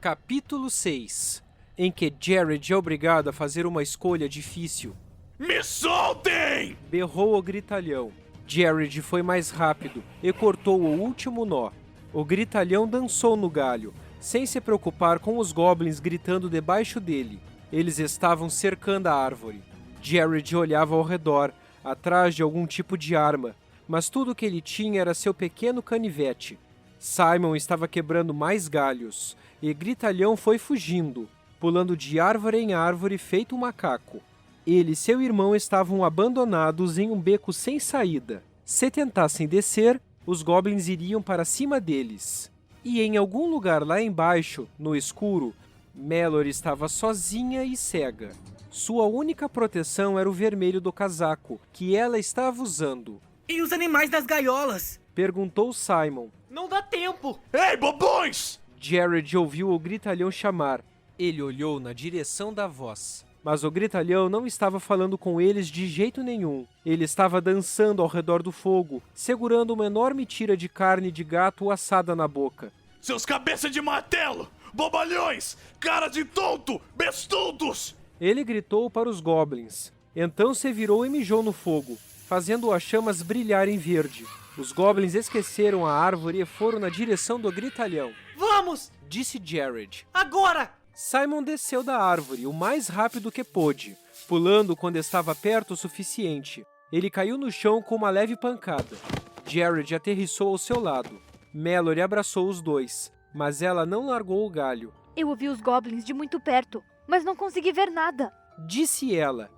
Capítulo 6, em que Jared é obrigado a fazer uma escolha difícil. Me soltem! Berrou o gritalhão. Jared foi mais rápido e cortou o último nó. O gritalhão dançou no galho, sem se preocupar com os goblins gritando debaixo dele. Eles estavam cercando a árvore. Jared olhava ao redor, atrás de algum tipo de arma, mas tudo o que ele tinha era seu pequeno canivete. Simon estava quebrando mais galhos, e Gritalhão foi fugindo, pulando de árvore em árvore feito um macaco. Ele e seu irmão estavam abandonados em um beco sem saída. Se tentassem descer, os goblins iriam para cima deles. E em algum lugar lá embaixo, no escuro, Mallory estava sozinha e cega. Sua única proteção era o vermelho do casaco, que ela estava usando. E os animais das gaiolas? Perguntou Simon. Não dá tempo! Ei, bobões! Jared ouviu o gritalhão chamar. Ele olhou na direção da voz. Mas o gritalhão não estava falando com eles de jeito nenhum. Ele estava dançando ao redor do fogo, segurando uma enorme tira de carne de gato assada na boca. Seus cabeças de martelo! Bobalhões! Cara de tonto! Bestudos! Ele gritou para os goblins. Então se virou e mijou no fogo, fazendo as chamas brilharem verde. Os goblins esqueceram a árvore e foram na direção do gritalhão. Vamos! Disse Jared. Agora! Simon desceu da árvore o mais rápido que pôde, pulando quando estava perto o suficiente. Ele caiu no chão com uma leve pancada. Jared aterrissou ao seu lado. Mallory abraçou os dois, mas ela não largou o galho. Eu ouvi os goblins de muito perto, mas não consegui ver nada. Disse ela.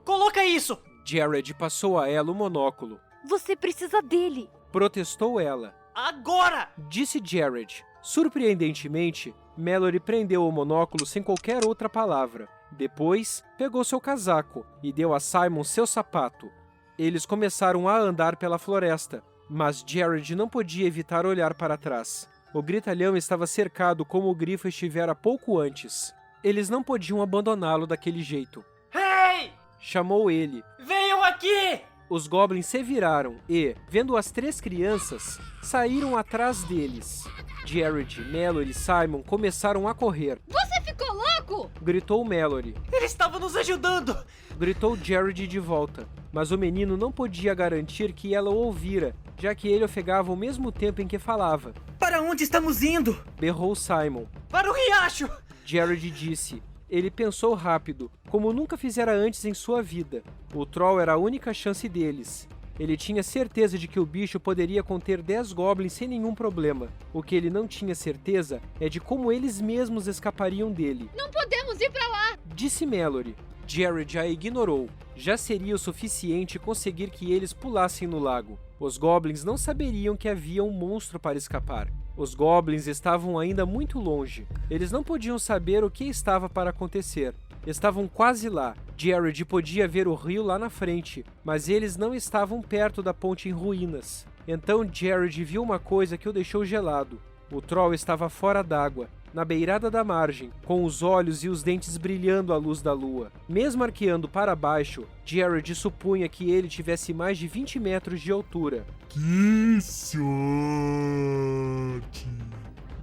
Coloca isso! Jared passou a ela o monóculo. Você precisa dele. Protestou ela. Agora! Disse Jared. Surpreendentemente, Mallory prendeu o monóculo sem qualquer outra palavra. Depois, pegou seu casaco e deu a Simon seu sapato. Eles começaram a andar pela floresta, mas Jared não podia evitar olhar para trás. O gritalhão estava cercado como o grifo estivera pouco antes. Eles não podiam abandoná-lo daquele jeito. Hey! Chamou ele. Venham aqui! Os goblins se viraram e, vendo as 3 crianças, saíram atrás deles. Jared, Mallory e Simon começaram a correr. Você ficou louco? Gritou Mallory. Ele estava nos ajudando! Gritou Jared de volta, mas o menino não podia garantir que ela o ouvira, já que ele ofegava ao mesmo tempo em que falava. Para onde estamos indo? Berrou Simon. Para o riacho! Jared disse. Ele pensou rápido, como nunca fizera antes em sua vida. O troll era a única chance deles. Ele tinha certeza de que o bicho poderia conter 10 goblins sem nenhum problema. O que ele não tinha certeza é de como eles mesmos escapariam dele. Não podemos ir pra lá! Disse Mallory. Jared a ignorou. Já seria o suficiente conseguir que eles pulassem no lago. Os goblins não saberiam que havia um monstro para escapar. Os goblins estavam ainda muito longe. Eles não podiam saber o que estava para acontecer. Estavam quase lá. Jared podia ver o rio lá na frente, mas eles não estavam perto da ponte em ruínas. Então Jared viu uma coisa que o deixou gelado. O troll estava fora d'água, na beirada da margem, com os olhos e os dentes brilhando à luz da lua. Mesmo arqueando para baixo, Jared supunha que ele tivesse mais de 20 metros de altura. Que sorte!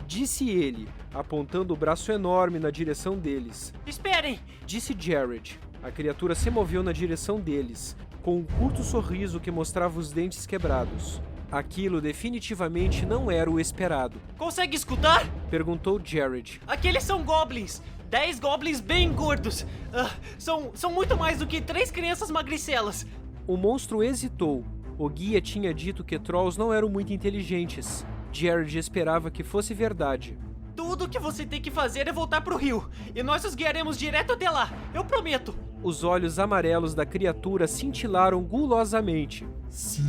Disse ele, apontando o braço enorme na direção deles. Esperem! Disse Jared. A criatura se moveu na direção deles, com um curto sorriso que mostrava os dentes quebrados. Aquilo definitivamente não era o esperado. Consegue escutar? Perguntou Jared. Aqueles são goblins! 10 goblins bem gordos! São muito mais do que 3 crianças magricelas! O monstro hesitou. O guia tinha dito que trolls não eram muito inteligentes. Jared esperava que fosse verdade. Tudo que você tem que fazer é voltar pro rio, e nós os guiaremos direto até lá, eu prometo! Os olhos amarelos da criatura cintilaram gulosamente. Sim!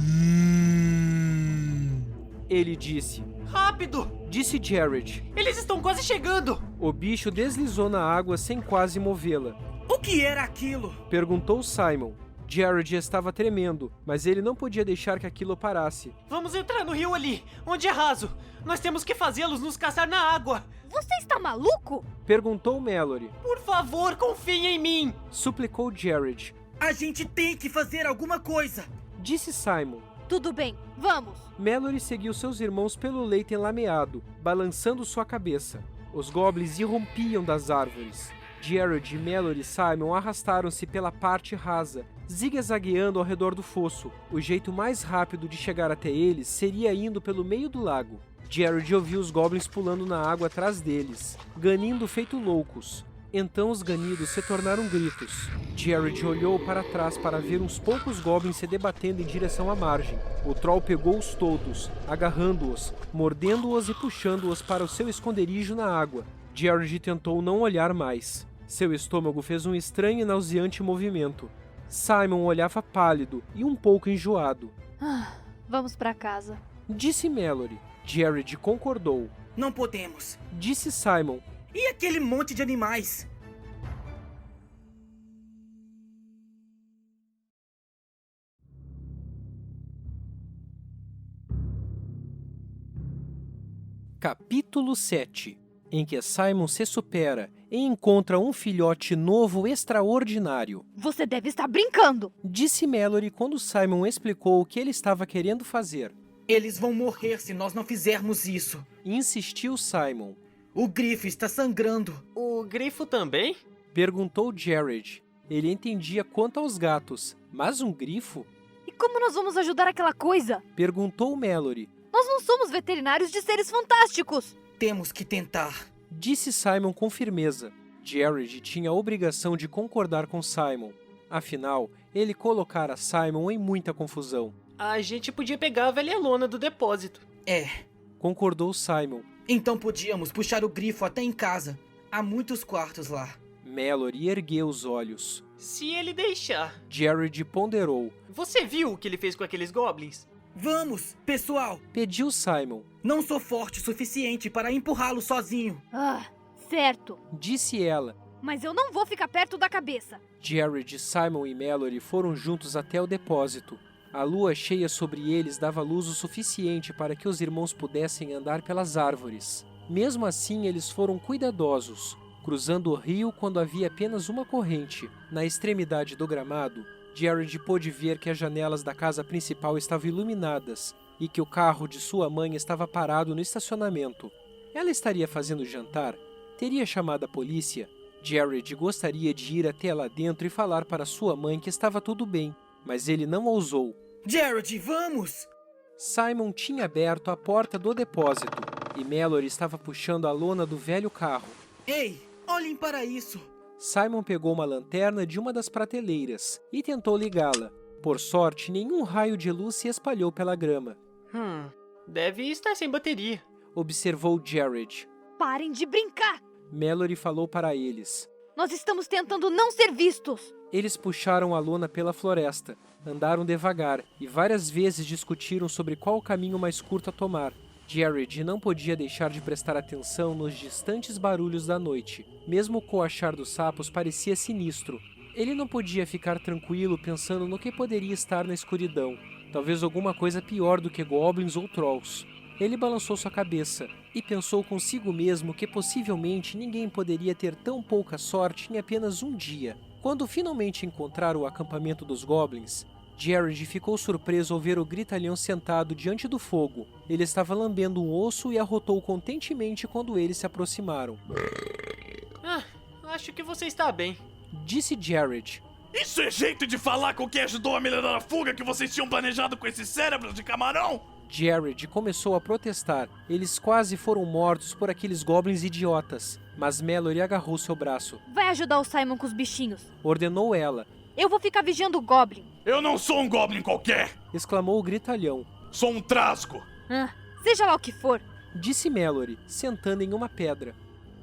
Ele disse. Rápido! Disse Jared. Eles estão quase chegando! O bicho deslizou na água sem quase movê-la. O que era aquilo? Perguntou Simon. Jared estava tremendo, mas ele não podia deixar que aquilo parasse. Vamos entrar no rio ali, onde é raso. Nós temos que fazê-los nos caçar na água. Você está maluco? Perguntou Mallory. Por favor, confiem em mim. Suplicou Jared. A gente tem que fazer alguma coisa. Disse Simon. Tudo bem, vamos. Mallory seguiu seus irmãos pelo leito enlameado, balançando sua cabeça. Os goblins irrompiam das árvores. Jared, Mallory e Simon arrastaram-se pela parte rasa, zigue-zagueando ao redor do fosso. O jeito mais rápido de chegar até eles seria indo pelo meio do lago. Jared ouviu os goblins pulando na água atrás deles, ganindo feito loucos. Então os ganidos se tornaram gritos. Jared olhou para trás para ver uns poucos goblins se debatendo em direção à margem. O troll pegou-os todos, agarrando-os, mordendo-os e puxando-os para o seu esconderijo na água. Jared tentou não olhar mais. Seu estômago fez um estranho e nauseante movimento. Simon olhava pálido e um pouco enjoado. Vamos para casa. Disse Mallory. Jared concordou. Não podemos. Disse Simon. E aquele monte de animais? Capítulo 7, em que Simon se supera e encontra um filhote novo extraordinário. Você deve estar brincando. Disse Mallory quando Simon explicou o que ele estava querendo fazer. Eles vão morrer se nós não fizermos isso. Insistiu Simon. O grifo está sangrando. O grifo também? Perguntou Jared. Ele entendia quanto aos gatos, mas um grifo? E como nós vamos ajudar aquela coisa? Perguntou Mallory. Nós não somos veterinários de seres fantásticos. Temos que tentar. Disse Simon com firmeza. Jared tinha a obrigação de concordar com Simon. Afinal, ele colocara Simon em muita confusão. A gente podia pegar a velha lona do depósito. É. Concordou Simon. Então podíamos puxar o grifo até em casa. Há muitos quartos lá. Mallory ergueu os olhos. Se ele deixar. Jared ponderou. Você viu o que ele fez com aqueles goblins? Vamos, pessoal. Pediu Simon. Não sou forte o suficiente para empurrá-lo sozinho. Certo. Disse ela. Mas eu não vou ficar perto da cabeça. Jared, Simon e Mallory foram juntos até o depósito. A lua cheia sobre eles dava luz o suficiente para que os irmãos pudessem andar pelas árvores. Mesmo assim, eles foram cuidadosos, cruzando o rio quando havia apenas uma corrente. Na extremidade do gramado, Jared pôde ver que as janelas da casa principal estavam iluminadas e que o carro de sua mãe estava parado no estacionamento. Ela estaria fazendo jantar? Teria chamado a polícia? Jared gostaria de ir até lá dentro e falar para sua mãe que estava tudo bem, mas ele não ousou. Jared, vamos! Simon tinha aberto a porta do depósito e Mallory estava puxando a lona do velho carro. Ei, olhem para isso! Simon pegou uma lanterna de uma das prateleiras e tentou ligá-la. Por sorte, nenhum raio de luz se espalhou pela grama. Deve estar sem bateria. Observou Jared. Parem de brincar! Mallory falou para eles. Nós estamos tentando não ser vistos. Eles puxaram a lona pela floresta, andaram devagar e várias vezes discutiram sobre qual o caminho mais curto a tomar. Jared não podia deixar de prestar atenção nos distantes barulhos da noite. Mesmo o coachar dos sapos parecia sinistro. Ele não podia ficar tranquilo pensando no que poderia estar na escuridão. Talvez alguma coisa pior do que goblins ou trolls. Ele balançou sua cabeça e pensou consigo mesmo que possivelmente ninguém poderia ter tão pouca sorte em apenas um dia. Quando finalmente encontraram o acampamento dos goblins, Jared ficou surpreso ao ver o gritalhão sentado diante do fogo. Ele estava lambendo um osso e arrotou contentemente quando eles se aproximaram. Acho que você está bem. Disse Jared. Isso é jeito de falar com quem ajudou a melhorar a fuga que vocês tinham planejado com esses cérebros de camarão? Jared começou a protestar. Eles quase foram mortos por aqueles goblins idiotas. Mas Mallory agarrou seu braço. Vai ajudar o Simon com os bichinhos. Ordenou ela. Eu vou ficar vigiando o Goblin. Eu não sou um goblin qualquer! Exclamou o gritalhão. Sou um trasgo! Seja lá o que for. Disse Mallory, sentando em uma pedra.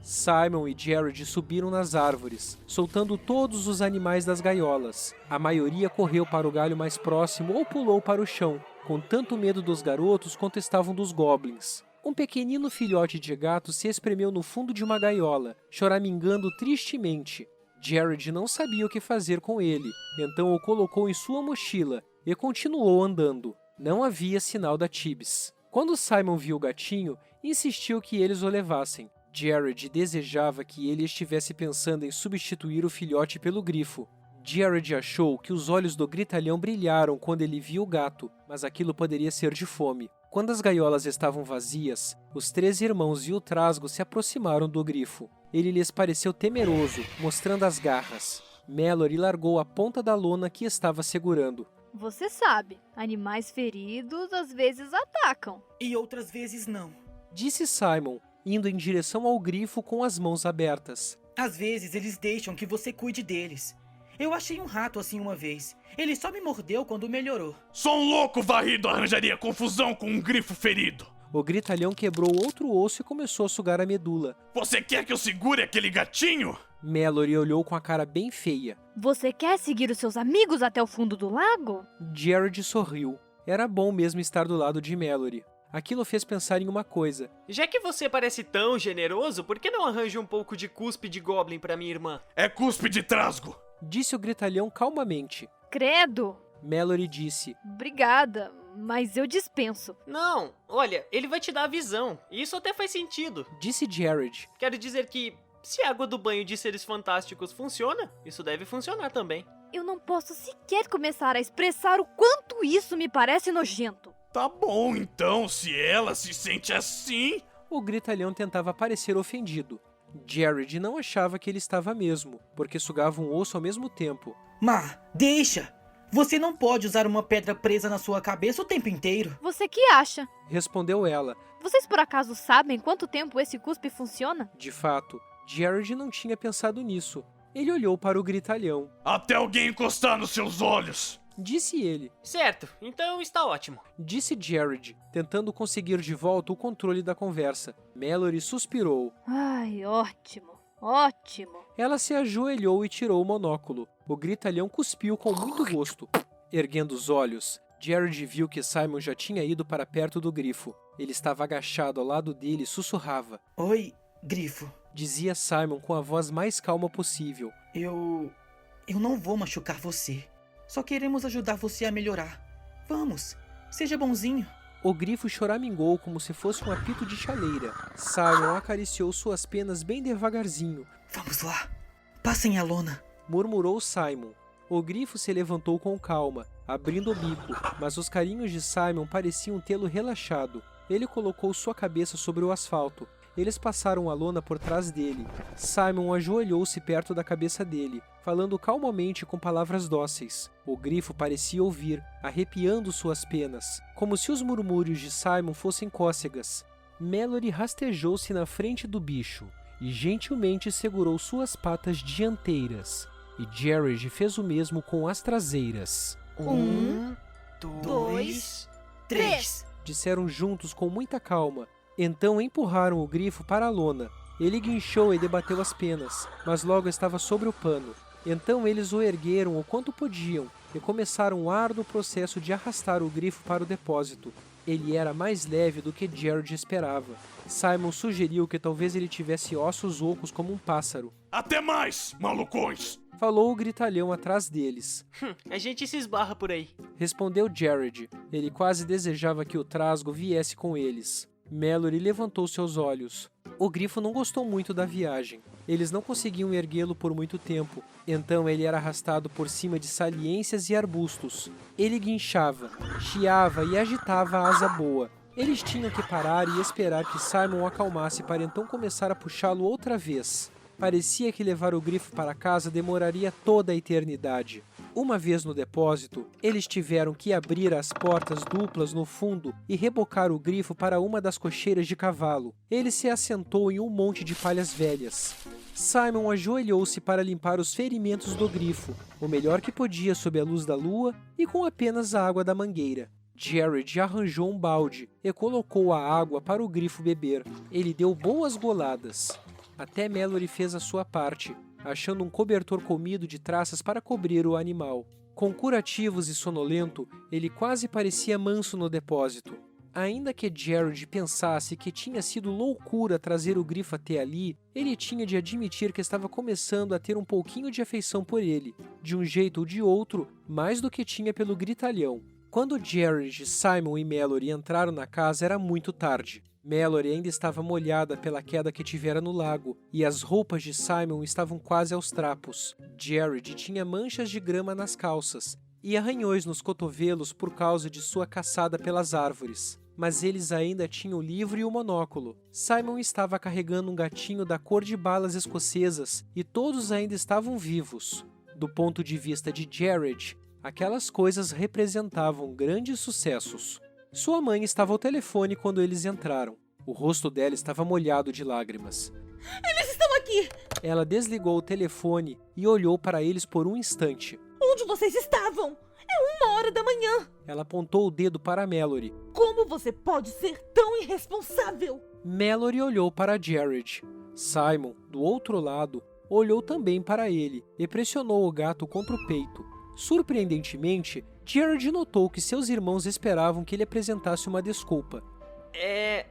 Simon e Jared subiram nas árvores, soltando todos os animais das gaiolas. A maioria correu para o galho mais próximo ou pulou para o chão, com tanto medo dos garotos quanto estavam dos goblins. Um pequenino filhote de gato se espremeu no fundo de uma gaiola, choramingando tristemente. Jared não sabia o que fazer com ele, então o colocou em sua mochila e continuou andando. Não havia sinal da Tibbs. Quando Simon viu o gatinho, insistiu que eles o levassem. Jared desejava que ele estivesse pensando em substituir o filhote pelo grifo. Jared achou que os olhos do gritalhão brilharam quando ele viu o gato, mas aquilo poderia ser de fome. Quando as gaiolas estavam vazias, os 3 irmãos e o trasgo se aproximaram do grifo. Ele lhes pareceu temeroso, mostrando as garras. Mallory largou a ponta da lona que estava segurando. Você sabe, animais feridos às vezes atacam. E outras vezes não. Disse Simon, indo em direção ao grifo com as mãos abertas. Às vezes eles deixam que você cuide deles. Eu achei um rato assim uma vez. Ele só me mordeu quando melhorou. Só um louco varrido arranjaria confusão com um grifo ferido. O gritalhão quebrou outro osso e começou a sugar a medula. Você quer que eu segure aquele gatinho? Mallory olhou com a cara bem feia. Você quer seguir os seus amigos até o fundo do lago? Jared sorriu. Era bom mesmo estar do lado de Mallory. Aquilo fez pensar em uma coisa. Já que você parece tão generoso, por que não arranja um pouco de cuspe de goblin pra minha irmã? É cuspe de trasgo! Disse o gritalhão calmamente. Credo! Mallory disse. Obrigada, mas eu dispenso. Não, olha, ele vai te dar a visão. E isso até faz sentido. Disse Jared. Quero dizer que, se a água do banho de seres fantásticos funciona, isso deve funcionar também. Eu não posso sequer começar a expressar o quanto isso me parece nojento. Tá bom, então, se ela se sente assim... O gritalhão tentava parecer ofendido. Jared não achava que ele estava mesmo, porque sugava um osso ao mesmo tempo. Ma, deixa! Você não pode usar uma pedra presa na sua cabeça o tempo inteiro. Você que acha? Respondeu ela. Vocês por acaso sabem quanto tempo esse cuspe funciona? De fato, Jared não tinha pensado nisso. Ele olhou para o gritalhão. Até alguém encostar nos seus olhos! Disse ele. Certo, então está ótimo. Disse Jared, tentando conseguir de volta o controle da conversa. Mallory suspirou. Ai, ótimo, ótimo. Ela se ajoelhou e tirou o monóculo. O gritalhão cuspiu com muito gosto. Erguendo os olhos, Jared viu que Simon já tinha ido para perto do grifo. Ele estava agachado ao lado dele e sussurrava. Oi, grifo. Dizia Simon com a voz mais calma possível. Eu não vou machucar você. Só queremos ajudar você a melhorar. Vamos, seja bonzinho. O grifo choramingou como se fosse um apito de chaleira. Simon acariciou suas penas bem devagarzinho. Vamos lá, passem a lona. Murmurou Simon. O grifo se levantou com calma, abrindo o bico, mas os carinhos de Simon pareciam tê-lo relaxado. Ele colocou sua cabeça sobre o asfalto. Eles passaram a lona por trás dele. Simon ajoelhou-se perto da cabeça dele, falando calmamente com palavras dóceis. O grifo parecia ouvir, arrepiando suas penas, como se os murmúrios de Simon fossem cócegas. Mallory rastejou-se na frente do bicho e gentilmente segurou suas patas dianteiras. E Jared fez o mesmo com as traseiras. 1, 2, 3. Disseram juntos com muita calma. Então empurraram o grifo para a lona. Ele guinchou e debateu as penas, mas logo estava sobre o pano. Então eles o ergueram o quanto podiam e começaram um árduo processo de arrastar o grifo para o depósito. Ele era mais leve do que Jared esperava. Simon sugeriu que talvez ele tivesse ossos ocos como um pássaro. Até mais, malucões! Falou o gritalhão atrás deles. A gente se esbarra por aí. Respondeu Jared. Ele quase desejava que o trasgo viesse com eles. Mallory levantou seus olhos. O grifo não gostou muito da viagem. Eles não conseguiam erguê-lo por muito tempo, então ele era arrastado por cima de saliências e arbustos. Ele guinchava, chiava e agitava a asa boa. Eles tinham que parar e esperar que Simon o acalmasse para então começar a puxá-lo outra vez. Parecia que levar o grifo para casa demoraria toda a eternidade. Uma vez no depósito, eles tiveram que abrir as portas duplas no fundo e rebocar o grifo para uma das cocheiras de cavalo. Ele se assentou em um monte de palhas velhas. Simon ajoelhou-se para limpar os ferimentos do grifo, o melhor que podia sob a luz da lua e com apenas a água da mangueira. Jared arranjou um balde e colocou a água para o grifo beber. Ele deu boas goladas. Até Mallory fez a sua parte, achando um cobertor comido de traças para cobrir o animal. Com curativos e sonolento, ele quase parecia manso no depósito. Ainda que Jared pensasse que tinha sido loucura trazer o grifo até ali, ele tinha de admitir que estava começando a ter um pouquinho de afeição por ele, de um jeito ou de outro, mais do que tinha pelo gritalhão. Quando Jared, Simon e Mallory entraram na casa era muito tarde. Mallory ainda estava molhada pela queda que tivera no lago, e as roupas de Simon estavam quase aos trapos. Jared tinha manchas de grama nas calças e arranhões nos cotovelos por causa de sua caçada pelas árvores. Mas eles ainda tinham o livro e o monóculo. Simon estava carregando um gatinho da cor de balas escocesas e todos ainda estavam vivos. Do ponto de vista de Jared, aquelas coisas representavam grandes sucessos. Sua mãe estava ao telefone quando eles entraram. O rosto dela estava molhado de lágrimas. Eles estão aqui! Ela desligou o telefone e olhou para eles por um instante. Onde vocês estavam? É 1h da manhã! Ela apontou o dedo para Mallory. Como você pode ser tão irresponsável? Mallory olhou para Jared. Simon, do outro lado, olhou também para ele e pressionou o gato contra o peito. Surpreendentemente, Jared notou que seus irmãos esperavam que ele apresentasse uma desculpa. É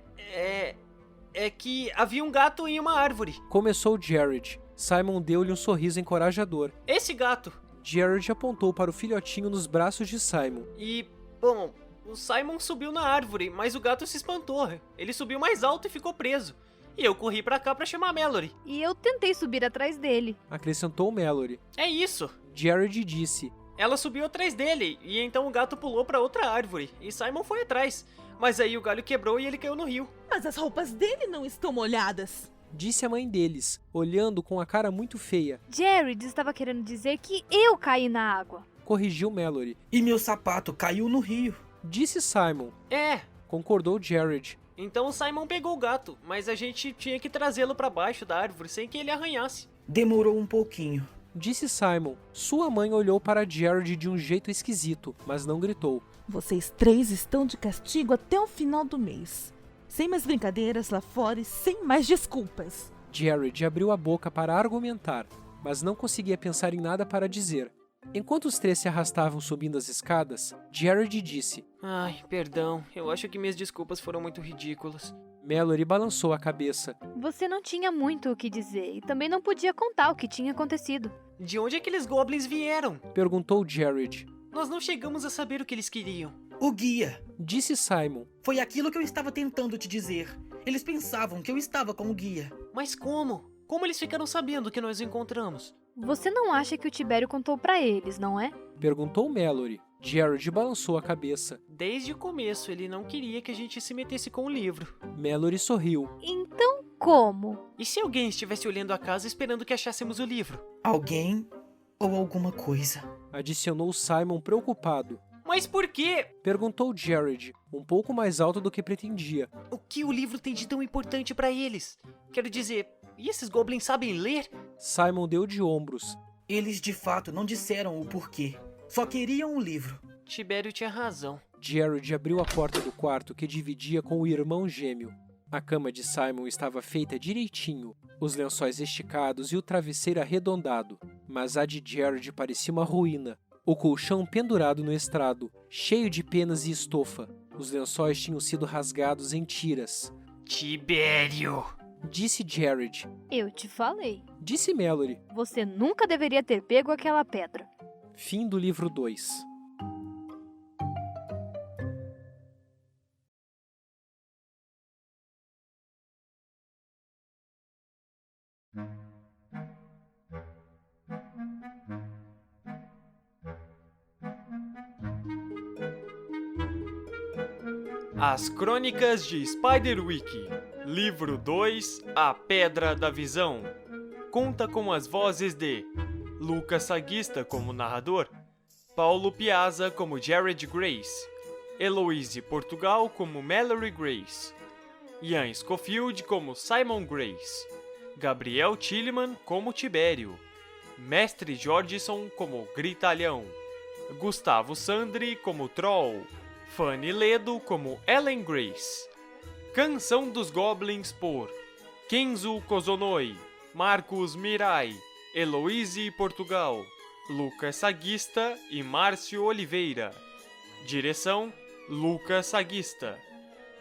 que havia um gato em uma árvore. Começou Jared. Simon deu-lhe um sorriso encorajador. Esse gato. Jared apontou para o filhotinho nos braços de Simon. E, bom, o Simon subiu na árvore, mas o gato se espantou. Ele subiu mais alto e ficou preso. E eu corri pra cá pra chamar a Mallory. E eu tentei subir atrás dele. Acrescentou Mallory. É isso. Jared disse. Ela subiu atrás dele, e então o gato pulou pra outra árvore, e Simon foi atrás. Mas aí o galho quebrou e ele caiu no rio. Mas as roupas dele não estão molhadas. Disse a mãe deles, olhando com a cara muito feia. Jared estava querendo dizer que eu caí na água. Corrigiu Mallory. E meu sapato caiu no rio. Disse Simon. É. Concordou Jared. Então o Simon pegou o gato, mas a gente tinha que trazê-lo pra baixo da árvore sem que ele arranhasse. Demorou um pouquinho. Disse Simon. Sua mãe olhou para Jared de um jeito esquisito, mas não gritou. Vocês 3 estão de castigo até o final do mês. Sem mais brincadeiras lá fora e sem mais desculpas. Jared abriu a boca para argumentar, mas não conseguia pensar em nada para dizer. Enquanto os 3 se arrastavam subindo as escadas, Jared disse. Ai, perdão, eu acho que minhas desculpas foram muito ridículas. Mallory balançou a cabeça. Você não tinha muito o que dizer e também não podia contar o que tinha acontecido. De onde aqueles goblins vieram? Perguntou Jared. Nós não chegamos a saber o que eles queriam. O guia. Disse Simon. Foi aquilo que eu estava tentando te dizer. Eles pensavam que eu estava com o guia. Mas como? Como eles ficaram sabendo que nós o encontramos? Você não acha que o Tibério contou pra eles, não é? Perguntou Mallory. Jared balançou a cabeça. Desde o começo, ele não queria que a gente se metesse com o livro. Mallory sorriu. Então, como? E se alguém estivesse olhando a casa esperando que achássemos o livro? Alguém ou alguma coisa. Adicionou Simon preocupado. Mas por quê? Perguntou Jared, um pouco mais alto do que pretendia. O que o livro tem de tão importante pra eles? Quero dizer, e esses goblins sabem ler? Simon deu de ombros. Eles de fato não disseram o porquê. Só queriam um livro. Tibério tinha razão. Jared abriu a porta do quarto que dividia com o irmão gêmeo. A cama de Simon estava feita direitinho, os lençóis esticados e o travesseiro arredondado. Mas a de Jared parecia uma ruína. O colchão pendurado no estrado, cheio de penas e estofa. Os lençóis tinham sido rasgados em tiras. Tibério! Disse Jared. Eu te falei. Disse Mallory. Você nunca deveria ter pego aquela pedra. Fim do livro 2. As Crônicas de Spiderwick, livro 2, A Pedra da Visão. Conta com as vozes de Lucas Saguista como narrador, Paulo Piazza como Jared Grace, Eloise Portugal como Mallory Grace, Ian Scofield como Simon Grace, Gabriel Tilleman como Tibério, Mestre Jordison como Gritalhão, Gustavo Sandri como Troll, Fanny Ledo como Ellen Grace. Canção dos Goblins por Kenzo Kozonoi, Marcos Mirai, Eloise Portugal, Lucas Saguista e Márcio Oliveira. Direção: Lucas Saguista.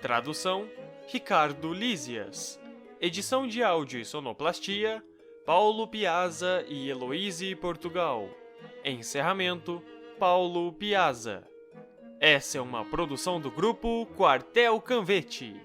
Tradução: Ricardo Lísias. Edição de áudio e sonoplastia: Paulo Piazza e Eloise Portugal. Encerramento: Paulo Piazza. Essa é uma produção do grupo Quartel Canvete.